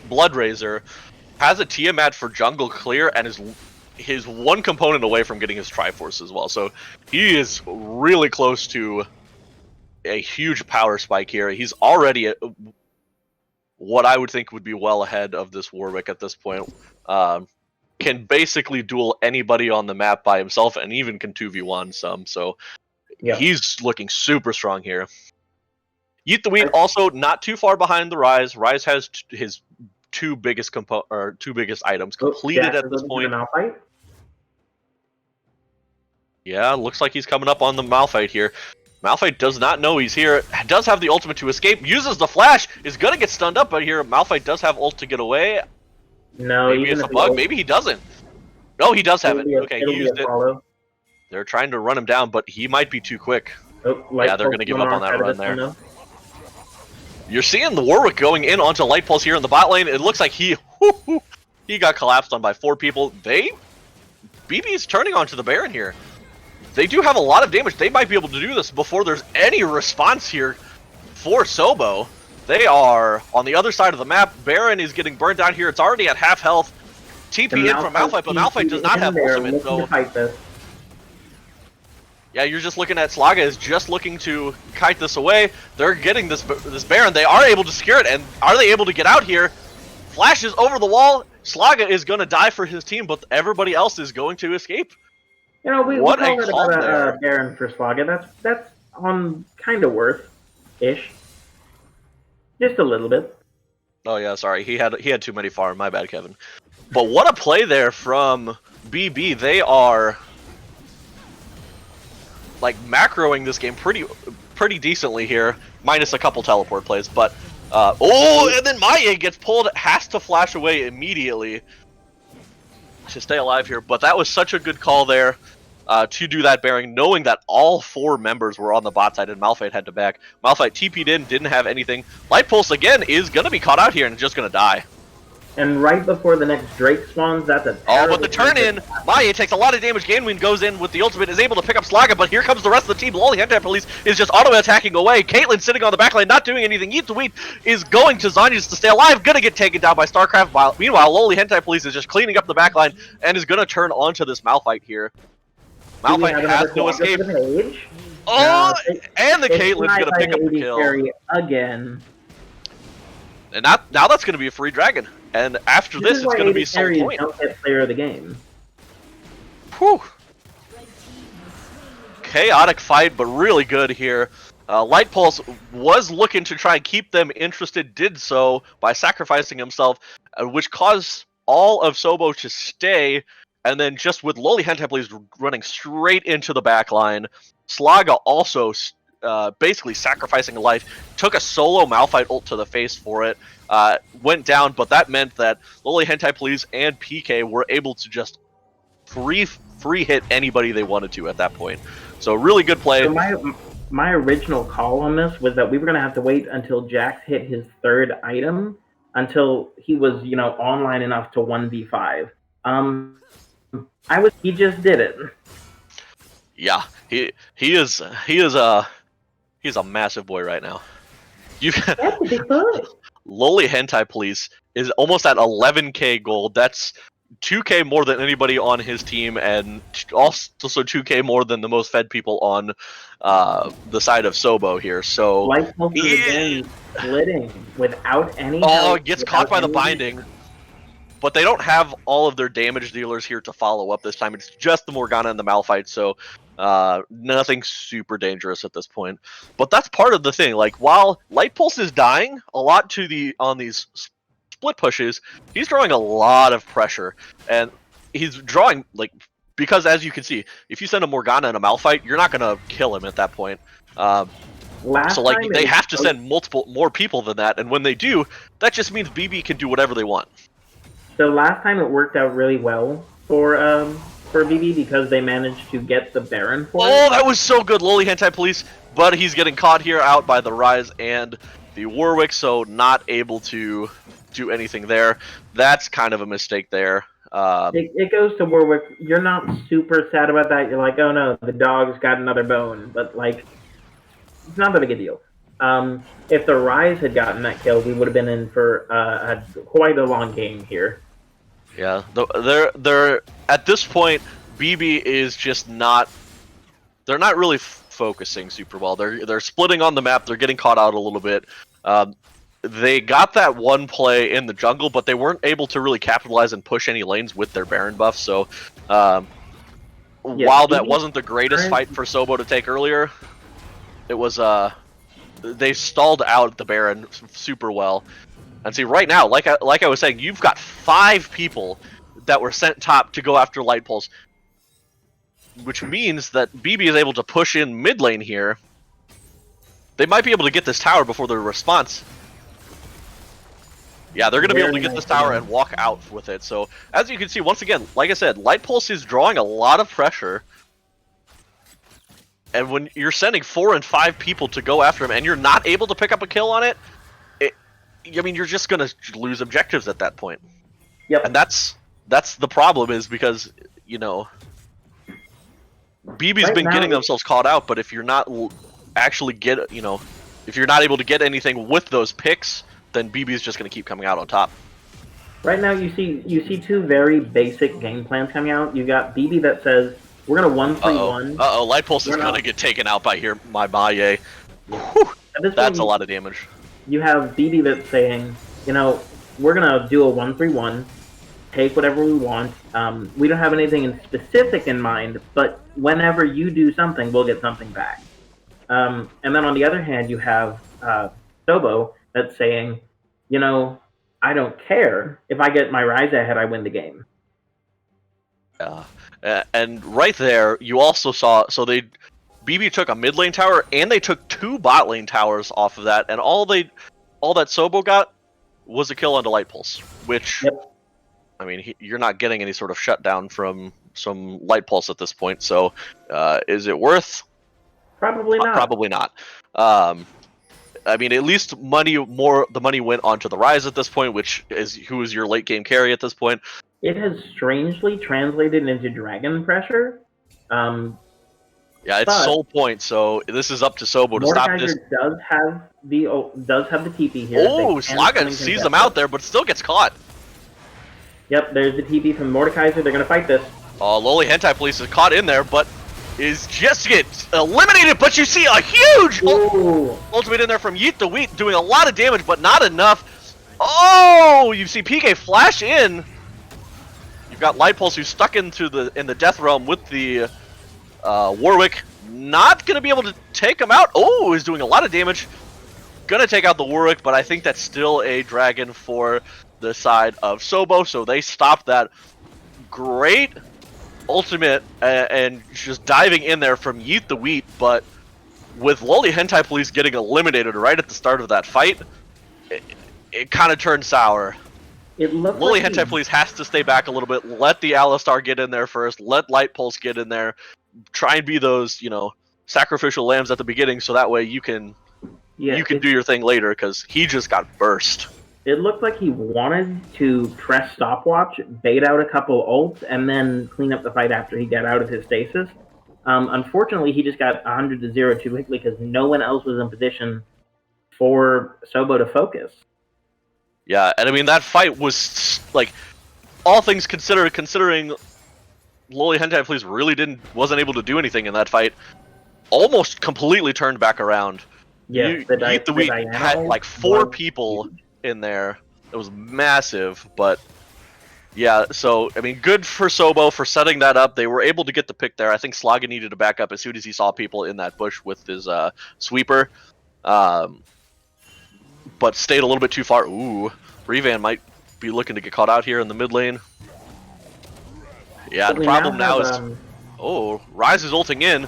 Blood Razor, has a Tiamat for jungle clear, and is one component away from getting his Triforce as well. So he is really close to a huge power spike here. He's already what I would think would be well ahead of this Warwick at this point. Can basically duel anybody on the map by himself, and even can 2v1 some. So yeah, he's looking super strong here. Yeet the Wheat also not too far behind the Rise. Rise has his two biggest items completed at this point. Yeah, looks like he's coming up on the Malphite here. Malphite does not know he's here. Does have the ultimate to escape. Uses the flash. Is gonna get stunned up, but here Malphite does have ult to get away. No, maybe it's a bug. Maybe he doesn't. No, he does have it. Okay, he used it. They're trying to run him down, but he might be too quick. Yeah, they're gonna give up on that run there. You're seeing the Warwick going in onto Light Pulse here in the bot lane. It looks like he got collapsed on by 4 people. BB's turning onto the Baron here. They do have a lot of damage. They might be able to do this before there's any response here for SOBO. They are on the other side of the map. Baron is getting burned down here. It's already at half health. TP in from Malphite, but Malphite does not have ultimate. So yeah, you're just looking at Slaga is just looking to kite this away. They're getting this Baron. They are able to secure it, and are they able to get out here? Flashes over the wall. Slaga is going to die for his team, but everybody else is going to escape. You know, we call it about a Baron for Slaga. That's on kind of worth-ish. Just a little bit. Oh yeah, sorry. He had too many farm. My bad, Kevin. But what a play there from BB. They are like macroing this game pretty decently here, minus a couple teleport plays. But and then Maya gets pulled, has to flash away immediately to stay alive here. But that was such a good call there to do that Baron, knowing that all 4 members were on the bot side and Malphite had to back. Malphite TP'd in, didn't have anything. Light Pulse again is going to be caught out here and just going to die. And right before the next Drake spawns, that's a but the turn in, Maya takes a lot of damage. Ganween goes in with the ultimate, is able to pick up Slaga, but here comes the rest of the team. Loli Hentai Police is just auto-attacking away. Caitlyn sitting on the backline, not doing anything. Yeet the Wheat is going to Zanyas to stay alive, gonna get taken down by StarCraft. Meanwhile, Loli Hentai Police is just cleaning up the backline and is gonna turn onto this Malphite here. Malphite has no escape. And the Caitlyn's gonna pick up the kill. Again. And now that's gonna be a free dragon. And after this it's going to be some point. Don't get player of the game. Whew. Chaotic fight, but really good here. Light Pulse was looking to try and keep them interested, did so by sacrificing himself, which caused all of SOBO to stay, and then just with Loli Hentai Police running straight into the back line. Slaga also basically sacrificing life, took a solo Malphite ult to the face for it, went down, but that meant that Loli Hentai Police and PK were able to just free hit anybody they wanted to at that point. So really good play. So my original call on this was that we were going to have to wait until Jax hit his 3rd item until he was, online enough to 1v5. He just did it. Yeah, he's a massive boy right now. Loli Hentai Police is almost at 11k gold. That's 2K more than anybody on his team, and also 2K more than the most fed people on the side of SOBO here. So Light Pulse is again splitting without any help, gets caught by the binding. But they don't have all of their damage dealers here to follow up this time. It's just the Morgana and the Malphite, so nothing super dangerous at this point. But that's part of the thing. Like, while Light Pulse is dying a lot on these split pushes, he's drawing a lot of pressure. And he's drawing, like, because as you can see, if you send a Morgana and a Malphite, you're not going to kill him at that point. So, like, they have to send more people than that. And when they do, that just means BB can do whatever they want. So last time it worked out really well for BB because they managed to get the Baron for it. That was so good, Loli Hentai Police, but he's getting caught here out by the Rise and the Warwick, so not able to do anything there. That's kind of a mistake there. It goes to Warwick. You're not super sad about that. You're like, oh no, the dog's got another bone, but like, it's not that big a deal. If the Rise had gotten that kill, we would have been in for quite a long game here. Yeah, they're at this point, BB is just not. They're not really focusing super well. They're splitting on the map. They're getting caught out a little bit. They got that one play in the jungle, but they weren't able to really capitalize and push any lanes with their Baron buff. So, while that wasn't the greatest fight for SOBO to take earlier, it was they stalled out the Baron super well. And see, right now, like I was saying, you've got 5 people that were sent top to go after Light Pulse, which means that BB is able to push in mid lane here. They might be able to get this tower before the response. Yeah, they're going to be able to get this tower and walk out with it. So, as you can see, once again, like I said, Light Pulse is drawing a lot of pressure. And when you're sending 4 and 5 people to go after him and you're not able to pick up a kill on it, I mean, you're just going to lose objectives at that point. Yep. And that's the problem, is because, you know, BB's been getting themselves caught out, but if you're not actually if you're not able to get anything with those picks, then BB's just going to keep coming out on top. Right now, you see 2 very basic game plans coming out. You got BB that says, we're going to 1-3-1. Uh-oh, Light Pulse is going to get taken out by my Maye. That's a lot of damage. You have BB that's saying, you know, we're going to do a 1-3-1, take whatever we want. We don't have anything in specific in mind, but whenever you do something, we'll get something back. And then on the other hand, you have SOBO that's saying, you know, I don't care. If I get my Rise ahead, I win the game. And right there, you also saw, so BB took a mid lane tower, and they took 2 bot lane towers off of that, and all that SOBO got was a kill onto Light Pulse, which, I mean, you're not getting any sort of shutdown from some Light Pulse at this point, so is it worth? Probably not. Probably not. I mean, at least the money went onto the Rise at this point, who is your late game carry at this point. It has strangely translated into dragon pressure. Yeah, it's soul point, so this is up to SOBO to stop this. does have the TP here. Oh, Slaga sees them out there, but still gets caught. Yep, there's the TP from Mordekaiser. They're gonna fight this. Oh, Loli Hentai Police is caught in there, but is just get eliminated. But you see a huge ultimate in there from Yeet the Wheat, doing a lot of damage, but not enough. Oh, you see PK flash in. You've got Light Pulse who's stuck in the Death Realm with the Warwick. Not going to be able to take him out. Oh, he's doing a lot of damage. Going to take out the Warwick, but I think that's still a dragon for the side of SOBO, so they stopped that. Great ultimate and just diving in there from Yeet the Wheat, but with Loli Hentai Police getting eliminated right at the start of that fight, it kind of turned sour. Loli Hentai Police has to stay back a little bit, let the Alistar get in there first, let Light Pulse get in there, try and be those, sacrificial lambs at the beginning, so that way you can do your thing later, because he just got burst. It looked like he wanted to press stopwatch, bait out a couple ults, and then clean up the fight after he got out of his stasis. Unfortunately, he just got 100-0 too quickly because no one else was in position for SOBO to focus. Yeah, and I mean, that fight was, like, all things considered, considering Loli Hentai Please really wasn't able to do anything in that fight, almost completely turned back around. Yes, Yeet the Wheat Diana had ult like 4 was people huge. in there. It was massive, but yeah, so I mean, good for SOBO for setting that up. They were able to get the pick there. I think Slaga needed to back up as soon as he saw people in that bush with his sweeper, but stayed a little bit too far. Ooh, Revan might be looking to get caught out here in the mid lane. Yeah, But the we problem now have, is, Ryze is ulting in.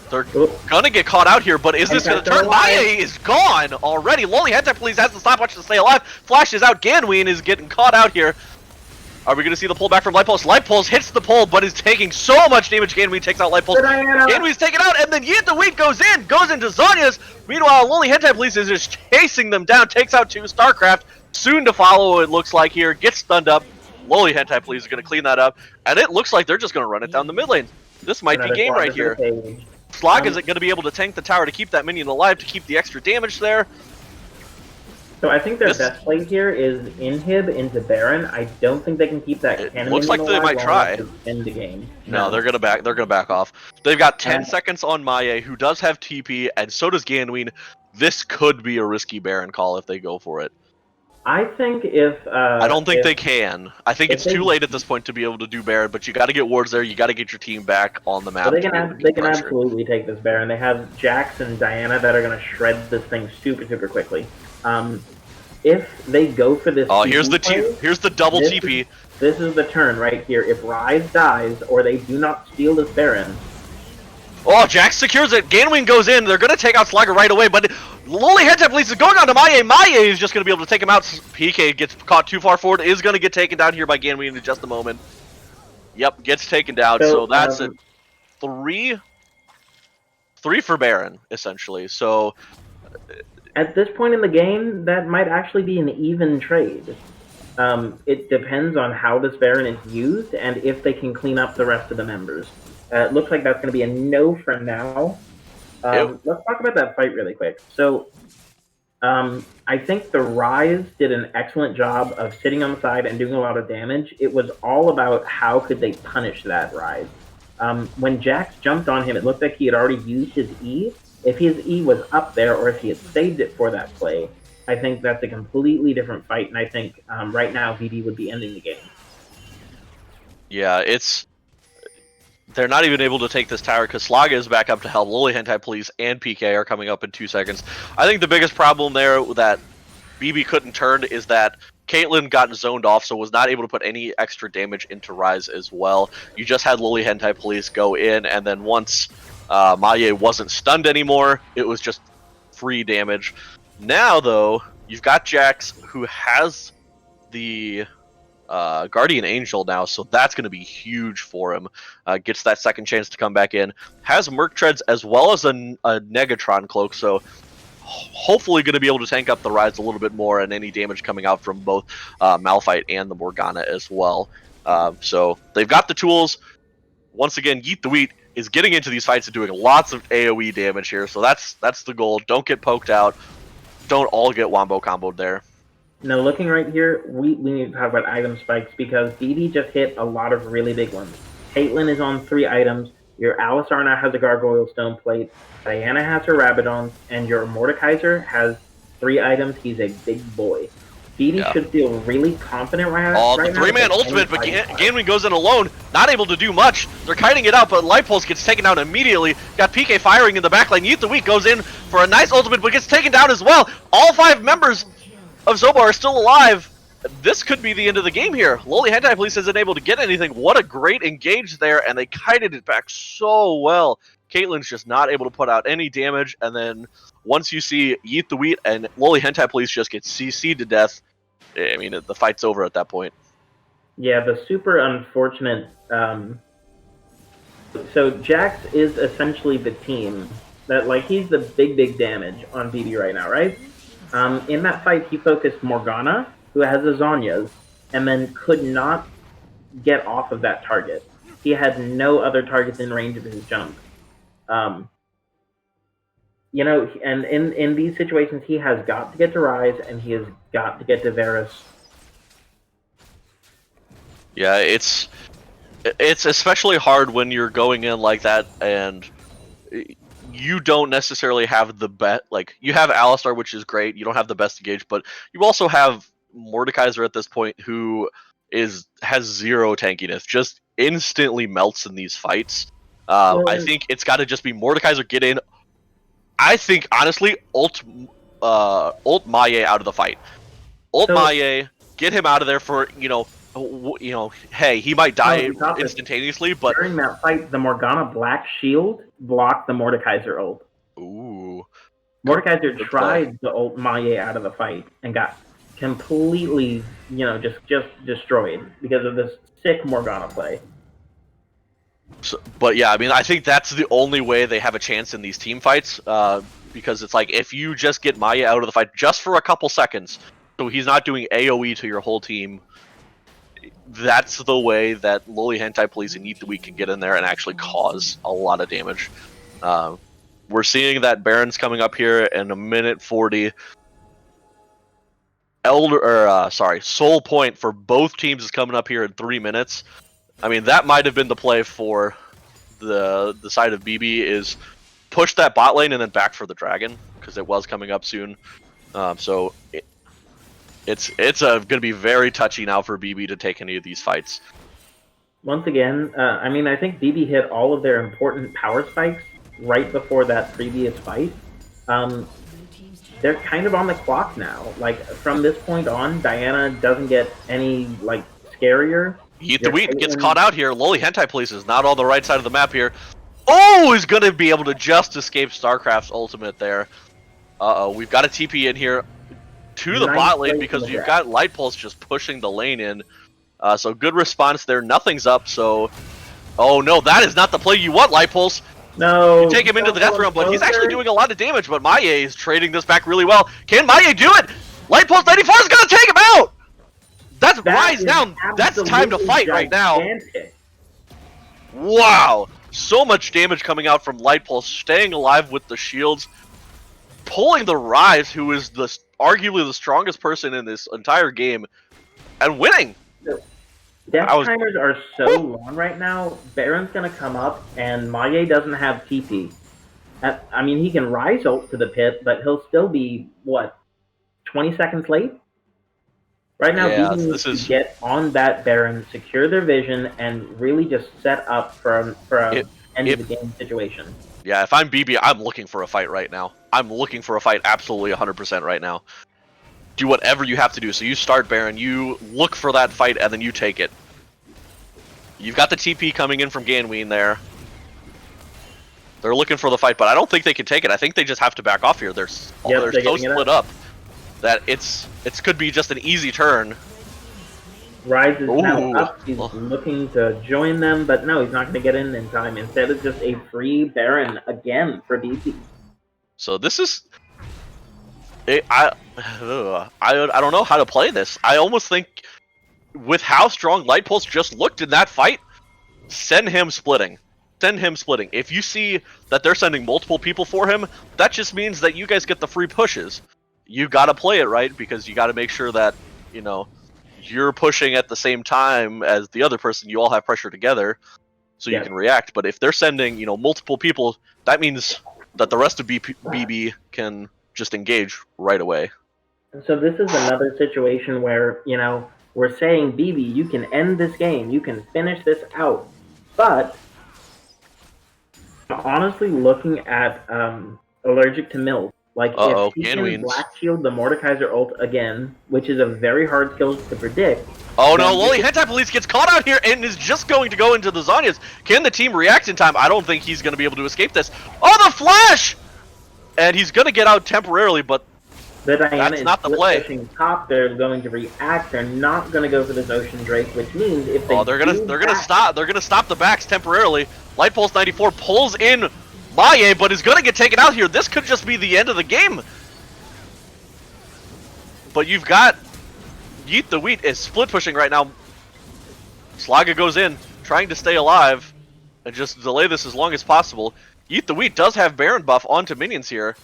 They're oh, gonna get caught out here, but is this gonna turn? Maie is gone already. Loli Hentai Please has the stopwatch to stay alive. Flashes out. Ganween is getting caught out here. Are we gonna see the pullback from Light Pulse? Light Pulse hits the pole, but is taking so much damage. Ganween takes out Light Pulse. Ganween's taken out, and then Yeet the Wheat goes into Zonya's. Meanwhile, Loli Hentai Please is just chasing them down. Takes out 2 StarCraft. Soon to follow, it looks like here. Gets stunned up. Loli Hentai Please is gonna clean that up, and it looks like they're just gonna run it down the mid lane. This might be game right here. Slag isn't going to be able to tank the tower to keep that minion alive, to keep the extra damage there. So I think their best play here is inhib into Baron. I don't think they can keep that cannon. Looks like they might try. End the game. No, they're gonna back off. They've got 10 seconds on Maie, who does have TP, and so does Ganween. This could be a risky Baron call if they go for it. I think if I don't think they can. I think it's too late at this point to be able to do Baron, but you got to get wards there. You got to get your team back on the map. Well, they can absolutely take this Baron. They have Jax and Diana that are going to shred this thing super quickly. If they go for this, here's the double TP. This is the turn right here. If Ryze dies or they do not steal this Baron. Oh, Jax secures it. Ganween goes in. They're going to take out Slugger right away, but Loli Hentai Please is going on to Maie. Maie is just going to be able to take him out. PK gets caught too far forward. Is going to get taken down here by Ganween in just a moment. Yep, gets taken down. So that's a 3 for Baron, essentially. So at this point in the game, that might actually be an even trade. It depends on how this Baron is used and if they can clean up the rest of the members. It looks like that's going to be a no for now. Let's talk about that fight really quick. So, I think the Ryze did an excellent job of sitting on the side and doing a lot of damage. It was all about how could they punish that Ryze. When Jax jumped on him, it looked like he had already used his E. If his E was up there or if he had saved it for that play, I think that's a completely different fight, and I think right now VD would be ending the game. Yeah, they're not even able to take this tower because Slaga is back up to help. Loli Hentai Please and PK are coming up in 2 seconds. I think the biggest problem there that BB couldn't turn is that Caitlyn got zoned off, so was not able to put any extra damage into Ryze as well. You just had Loli Hentai Police go in, and then once Maie wasn't stunned anymore, it was just free damage. Now, though, you've got Jax, who has the Guardian Angel now, so that's going to be huge for him. Gets that second chance to come back in. Has Merc Treads as well as a Negatron Cloak, so hopefully going to be able to tank up the Ryze a little bit more and any damage coming out from both Malphite and the Morgana as well. So they've got the tools. Once again, Yeet the Wheat is getting into these fights and doing lots of AoE damage here, so that's the goal. Don't get poked out. Don't all get wombo comboed there. Now, looking right here, we need to talk about item spikes because DD just hit a lot of really big ones. Caitlyn is on 3 items. Your Alistar now has a Gargoyle Stone Plate. Diana has her Rabadon, and your Mordekaiser has 3 items. He's a big boy. DD should feel really confident right now. The 3-man ultimate, but Ganween goes in alone, not able to do much. They're kiting it out, but Light Pulse gets taken down immediately. Got PK firing in the backline. Yeet the Weak goes in for a nice ultimate, but gets taken down as well. All 5 members of SOBO are still alive. This could be the end of the game here. Loli Hentai Police isn't able to get anything. What a great engage there, and they kited it back so well. Caitlyn's just not able to put out any damage, and then once you see Yeet the Wheat and Loli Hentai Police just get CC'd to death, I mean, the fight's over at that point. Yeah, the super unfortunate... So Jax is essentially the team that, like, he's the big damage on BB right now, right? In that fight, he focused Morgana, who has a Zonya's, and then could not get off of that target. He had no other targets in range of his jump. You know, and in these situations, he has got to get to Ryze, and he has got to get to Varus. Yeah, it's especially hard when you're going in like that and you don't necessarily have the best. Like, you have Alistar, which is great. You don't have the best engage, but you also have Mordekaiser at this point, who has zero tankiness, just instantly melts in these fights. I Well, think it's got to just be Mordekaiser get in. I think honestly, ult Maye out of the fight. Ult so Maye, get him out of there for hey, he might die we got this. instantaneously, but During that fight, the Morgana Black Shield blocked the Mordekaiser ult. ooh, Mordekaiser good play. tried to ult Maye out of the fight and got completely, just destroyed because of this sick Morgana play. So, but yeah, I mean, I think that's the only way they have a chance in these team fights, because it's like if you just get Maya out of the fight just for a couple seconds, so he's not doing AoE to your whole team. That's the way that Lowly Hentai Police and Eat the Weak can get in there and actually cause a lot of damage. We're seeing that Baron's coming up here in a minute 40. Soul Point for both teams is coming up here in 3 minutes. I mean, that might have been the play for the side of BB, is push that bot lane and then back for the dragon, because it was coming up soon. So it's going to be very touchy now for BB to take any of these fights. Once again, I mean, I think BB hit all of their important power spikes right before that previous fight. They're kind of on the clock now. Like, from this point on, Diana doesn't get any, scarier. Eat the Wheat gets caught out here. Lowly Hentai Police is not on the right side of the map here. Oh, he's going to be able to just escape StarCraft's ultimate there. Uh-oh, we've got a TP in here to the bot lane because you've got Light Pulse just pushing the lane in. So good response there. Nothing's up, so... Oh no, that is not the play you want, Light Pulse. No. You take him into the death realm, but he's actually doing a lot of damage, but Maye is trading this back really well. Can Maye do it? Light Pulse 94 is going to take him out! That's Rise down. That's time to fight right now. Wow. So much damage coming out from Light Pulse, staying alive with the shields, pulling the Rise, who is arguably the strongest person in this entire game, and winning. Death timers are so long right now. Baron's gonna come up, and Maye doesn't have TP. I mean, he can Rise ult to the pit, but he'll still be, what, 20 seconds late? Right now, BB needs to get on that Baron, secure their vision, and really just set up for a end of the game situation. Yeah, if I'm BB, I'm looking for a fight right now. I'm looking for a fight absolutely 100% right now. Do whatever you have to do. So you start Baron, you look for that fight, and then you take it. You've got the TP coming in from Ganween there. They're looking for the fight, but I don't think they can take it. I think they just have to back off here. They're so split up that it could be just an easy turn. Rise is now up. He's looking to join them, but no, he's not going to get in time. Instead, it's just a free Baron again for BB. So this is... I don't know how to play this. I almost think, with how strong Light Pulse just looked in that fight, send him splitting. Send him splitting. If you see that they're sending multiple people for him, that just means that you guys get the free pushes. You got to play it right, because you got to make sure that, you're pushing at the same time as the other person. You all have pressure together, so you can react. But if they're sending, multiple people, that means that the rest of BB can just engage right away. So this is another situation where, we're saying, BB, you can end this game, you can finish this out. But honestly, looking at Allergic to Milk, if he can Black Shield the Mordekaiser ult again, which is a very hard skill to predict. Oh no, Lowly Hentai Police gets caught out here and is just going to go into the Zhonya's. Can the team react in time? I don't think he's going to be able to escape this. Oh, the flash! And he's going to get out temporarily, but that's not the play. Top, they're going to react. They're not going to go for this Ocean Drake, which means if they they're gonna stop the backs temporarily. Light Pulse 94 pulls in Maye, but is going to get taken out here. This could just be the end of the game. But you've got Yeet the Wheat is split pushing right now. Slaga goes in, trying to stay alive and just delay this as long as possible. Yeet the Wheat does have Baron buff onto minions here.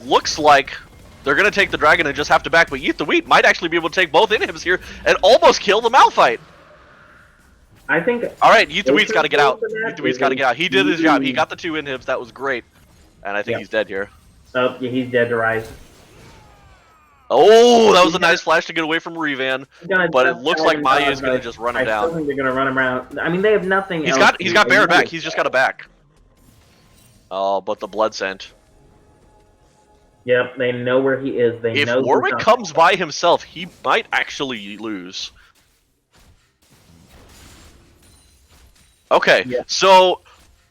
Looks like they're going to take the dragon and just have to back, but Yeet the Wheat might actually be able to take both inhibs here and almost kill the Malphite. I think. All right, Yeet the Weed's got to get out. Ocean Soul for Yeet that the Weed's is got to a get out. He did his job. He huge- got the 2 inhibs. That was great. And I think Yep. he's dead here. Oh, yeah, he's dead to Rise. Oh, that was a nice flash to get away from Revan. But it looks like Maya is going to just run him I still down. think they're going to run him around. I mean, they have nothing He's else. got Baron back. He's just got a back. Oh, but the blood scent. Yep, they know where he is. They If know Warwick comes by himself, he might actually lose. Okay, Yeah. so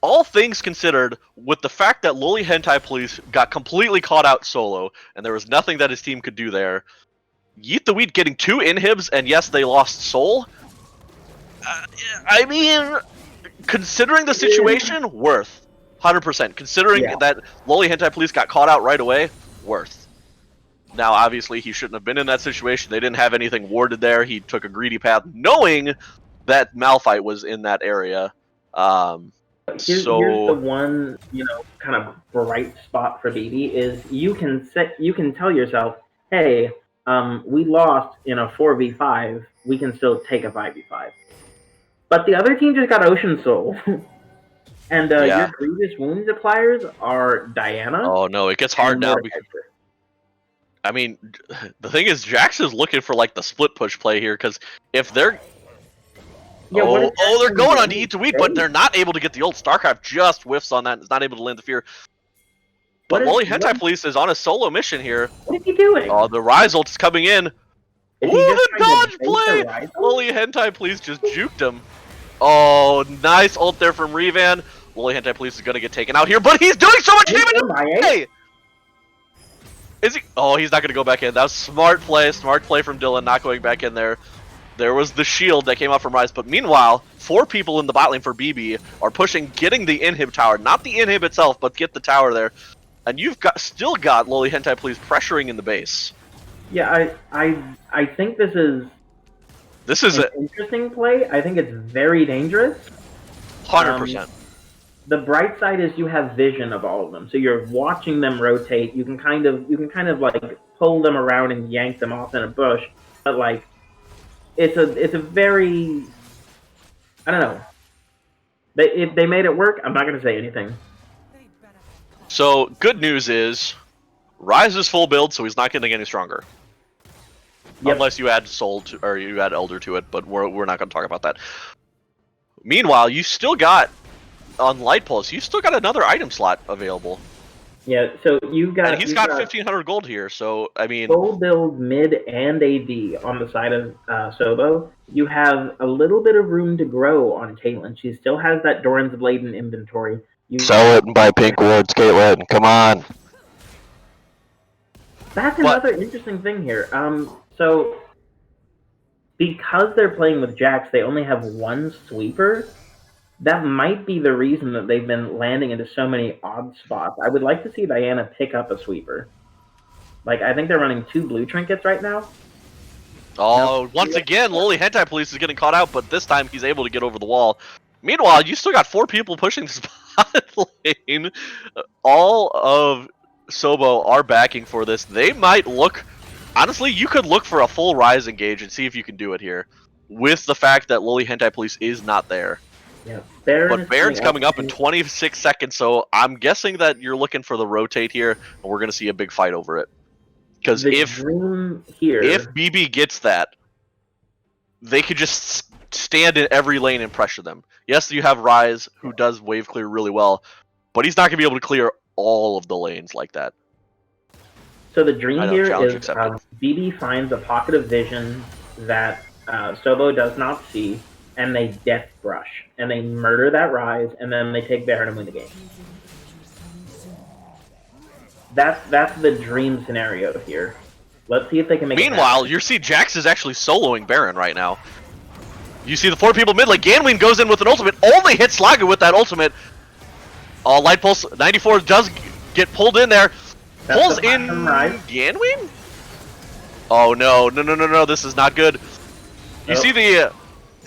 all things considered, with the fact that Loli Hentai Police got completely caught out solo, and there was nothing that his team could do there, Yeet the Weed getting 2 inhibs, and yes, they lost Soul. I mean, considering the situation, worth. 100%. Considering that Loli Hentai Police got caught out right away, worth. Now, obviously, he shouldn't have been in that situation. They didn't have anything warded there. He took a greedy path, knowing that Malphite was in that area. Here's the one, kind of bright spot for BB is you can tell yourself, hey, we lost in a 4v5. We can still take a 5v5. But the other team just got Ocean Soul. And your Grievous Wound appliers are Diana. Oh no, it gets hard now. I mean, the thing is, Jax is looking for like the split push play here, because if they're they're going on to Eat to Weed, but they're not able to get the ult. Starcraft just whiffs on that and is not able to land the fear. But Loli Hentai Police is on a solo mission here. What is he doing? Oh, the Rise ult is coming in. Ooh, the dodge play! Loli Hentai Police just juked him. Oh, nice ult there from Revan. Loli Hentai Police is going to get taken out here, but he's doing so much damage! Hey! Is he? Oh, he's not going to go back in. That was smart play from Dylan, not going back in there. There was the shield that came out from Rise, but meanwhile, 4 people in the bot lane for BB are pushing, getting the inhib tower. Not the inhib itself, but get the tower there. And you've still got Loli Hentai Police pressuring in the base. Yeah, I think this is an interesting play. I think it's very dangerous. 100%. The bright side is you have vision of all of them, so you're watching them rotate. You can kind of like pull them around and yank them off in a bush, but like it's a very, I don't know. If they made it work, I'm not gonna say anything. So good news is, Rise is full build, so he's not getting any stronger. Yep. Unless you add Soul or you add Elder to it, but we're not going to talk about that. Meanwhile, you still got on Light Pulse, you still got another item slot available. Yeah, so you've got. And he's got 1,500 gold here, so I mean. Full build mid and AD on the side of SOBO. You have a little bit of room to grow on Caitlyn. She still has that Doran's Blade in inventory. Sell it and buy pink wards, Caitlyn. Come on. That's another interesting thing here. So because they're playing with Jax, they only have 1 sweeper. That might be the reason that they've been landing into so many odd spots. I would like to see Diana pick up a sweeper. Like, I think they're running 2 blue trinkets right now. Oh, once again, Loli Hentai Police is getting caught out, but this time he's able to get over the wall. Meanwhile, you still got 4 people pushing the spot lane. All of SOBO are backing for this. They might look... Honestly, you could look for a full Rise engage and see if you can do it here. With the fact that Loli Hentai Police is not there. Yeah, but Baron's coming up in 26 seconds, so I'm guessing that you're looking for the rotate here, and we're going to see a big fight over it. Because if BB gets that, they could just stand in every lane and pressure them. Yes, you have Rise, who does wave clear really well, but he's not going to be able to clear all of the lanes like that. So the dream here is BB finds a pocket of vision that SOBO does not see, and they death brush, and they murder that Rise, and then they take Baron and win the game. That's the dream scenario here. Let's see if they can make it happen. Meanwhile, you see Jax is actually soloing Baron right now. You see the 4 people mid lane. Ganween goes in with an ultimate, only hits Slaga with that ultimate. Oh, Light Pulse 94 does get pulled in there. Pulls in Ganween? Oh no, this is not good. You see the...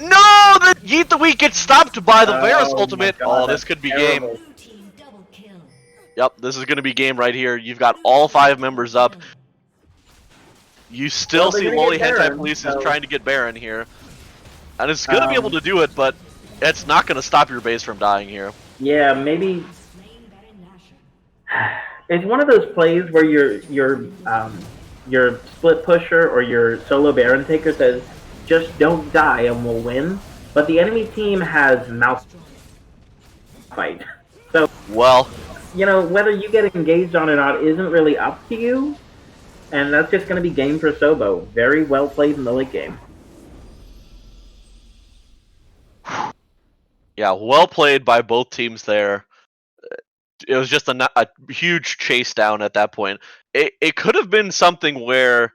No! The Yeet the Weed gets stopped by the Varus ultimate. Oh, this could be game. Yep, this is going to be game right here. You've got all 5 members up. You still see Loli Hentai Police is trying to get Baron here. And it's gonna be able to do it, but it's not gonna stop your base from dying here. Yeah, maybe it's one of those plays where your split pusher or your solo Baron taker says, "Just don't die and we'll win." But the enemy team has mouth fight, so Well, whether you get engaged on or not isn't really up to you, and that's just going to be game for SOBO. Very well played in the late game. yeah, well played by both teams there. It was just a huge chase down at that point. It could have been something where,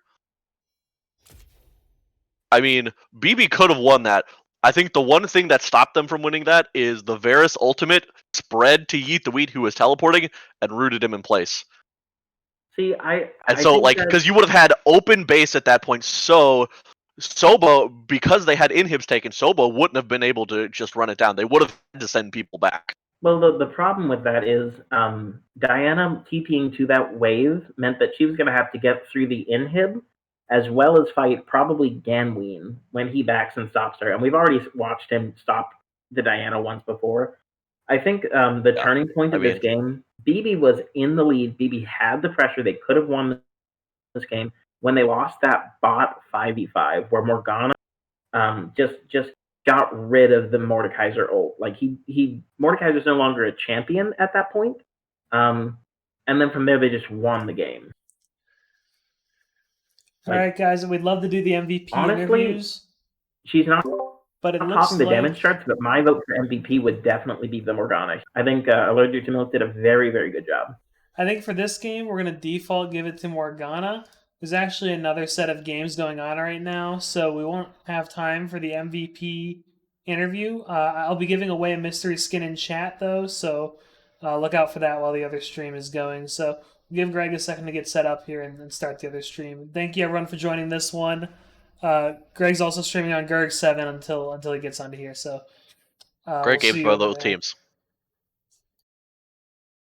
I mean, BB could have won that. I think the one thing that stopped them from winning that is the Varus ultimate spread to Yeet the Wheat, who was teleporting, and rooted him in place. See, And I so, think like, that because you would have had open base at that point, so SOBO, because they had inhibs taken, SOBO wouldn't have been able to just run it down. They would have had to send people back. well, the problem with that is Diana TPing to that wave meant that she was going to have to get through the inhib as well as fight probably Ganween when he backs and stops her. And we've already watched him stop the Diana once before. I think the turning point of this game, BB was in the lead. BB had the pressure. They could have won this game when they lost that bot 5v5 where Morgana just got rid of the Mordekaiser ult. Like Mordekaiser's no longer a champion at that point. And then from there they just won the game. All right, guys, we'd love to do the MVP interviews. She's not but it looks topping the like damage charts, but my vote for MVP would definitely be the Morgana. I think Allergic to Milk did a very, very good job. I think for this game, we're going to default give it to Morgana. There's actually another set of games going on right now, so we won't have time for the MVP interview. I'll be giving away a mystery skin in chat, though, so look out for that while the other stream is going. So give Greg a second to get set up here and start the other stream. Thank you, everyone, for joining this one. Greg's also streaming on Gerg7 until he gets onto here. So great games by both teams.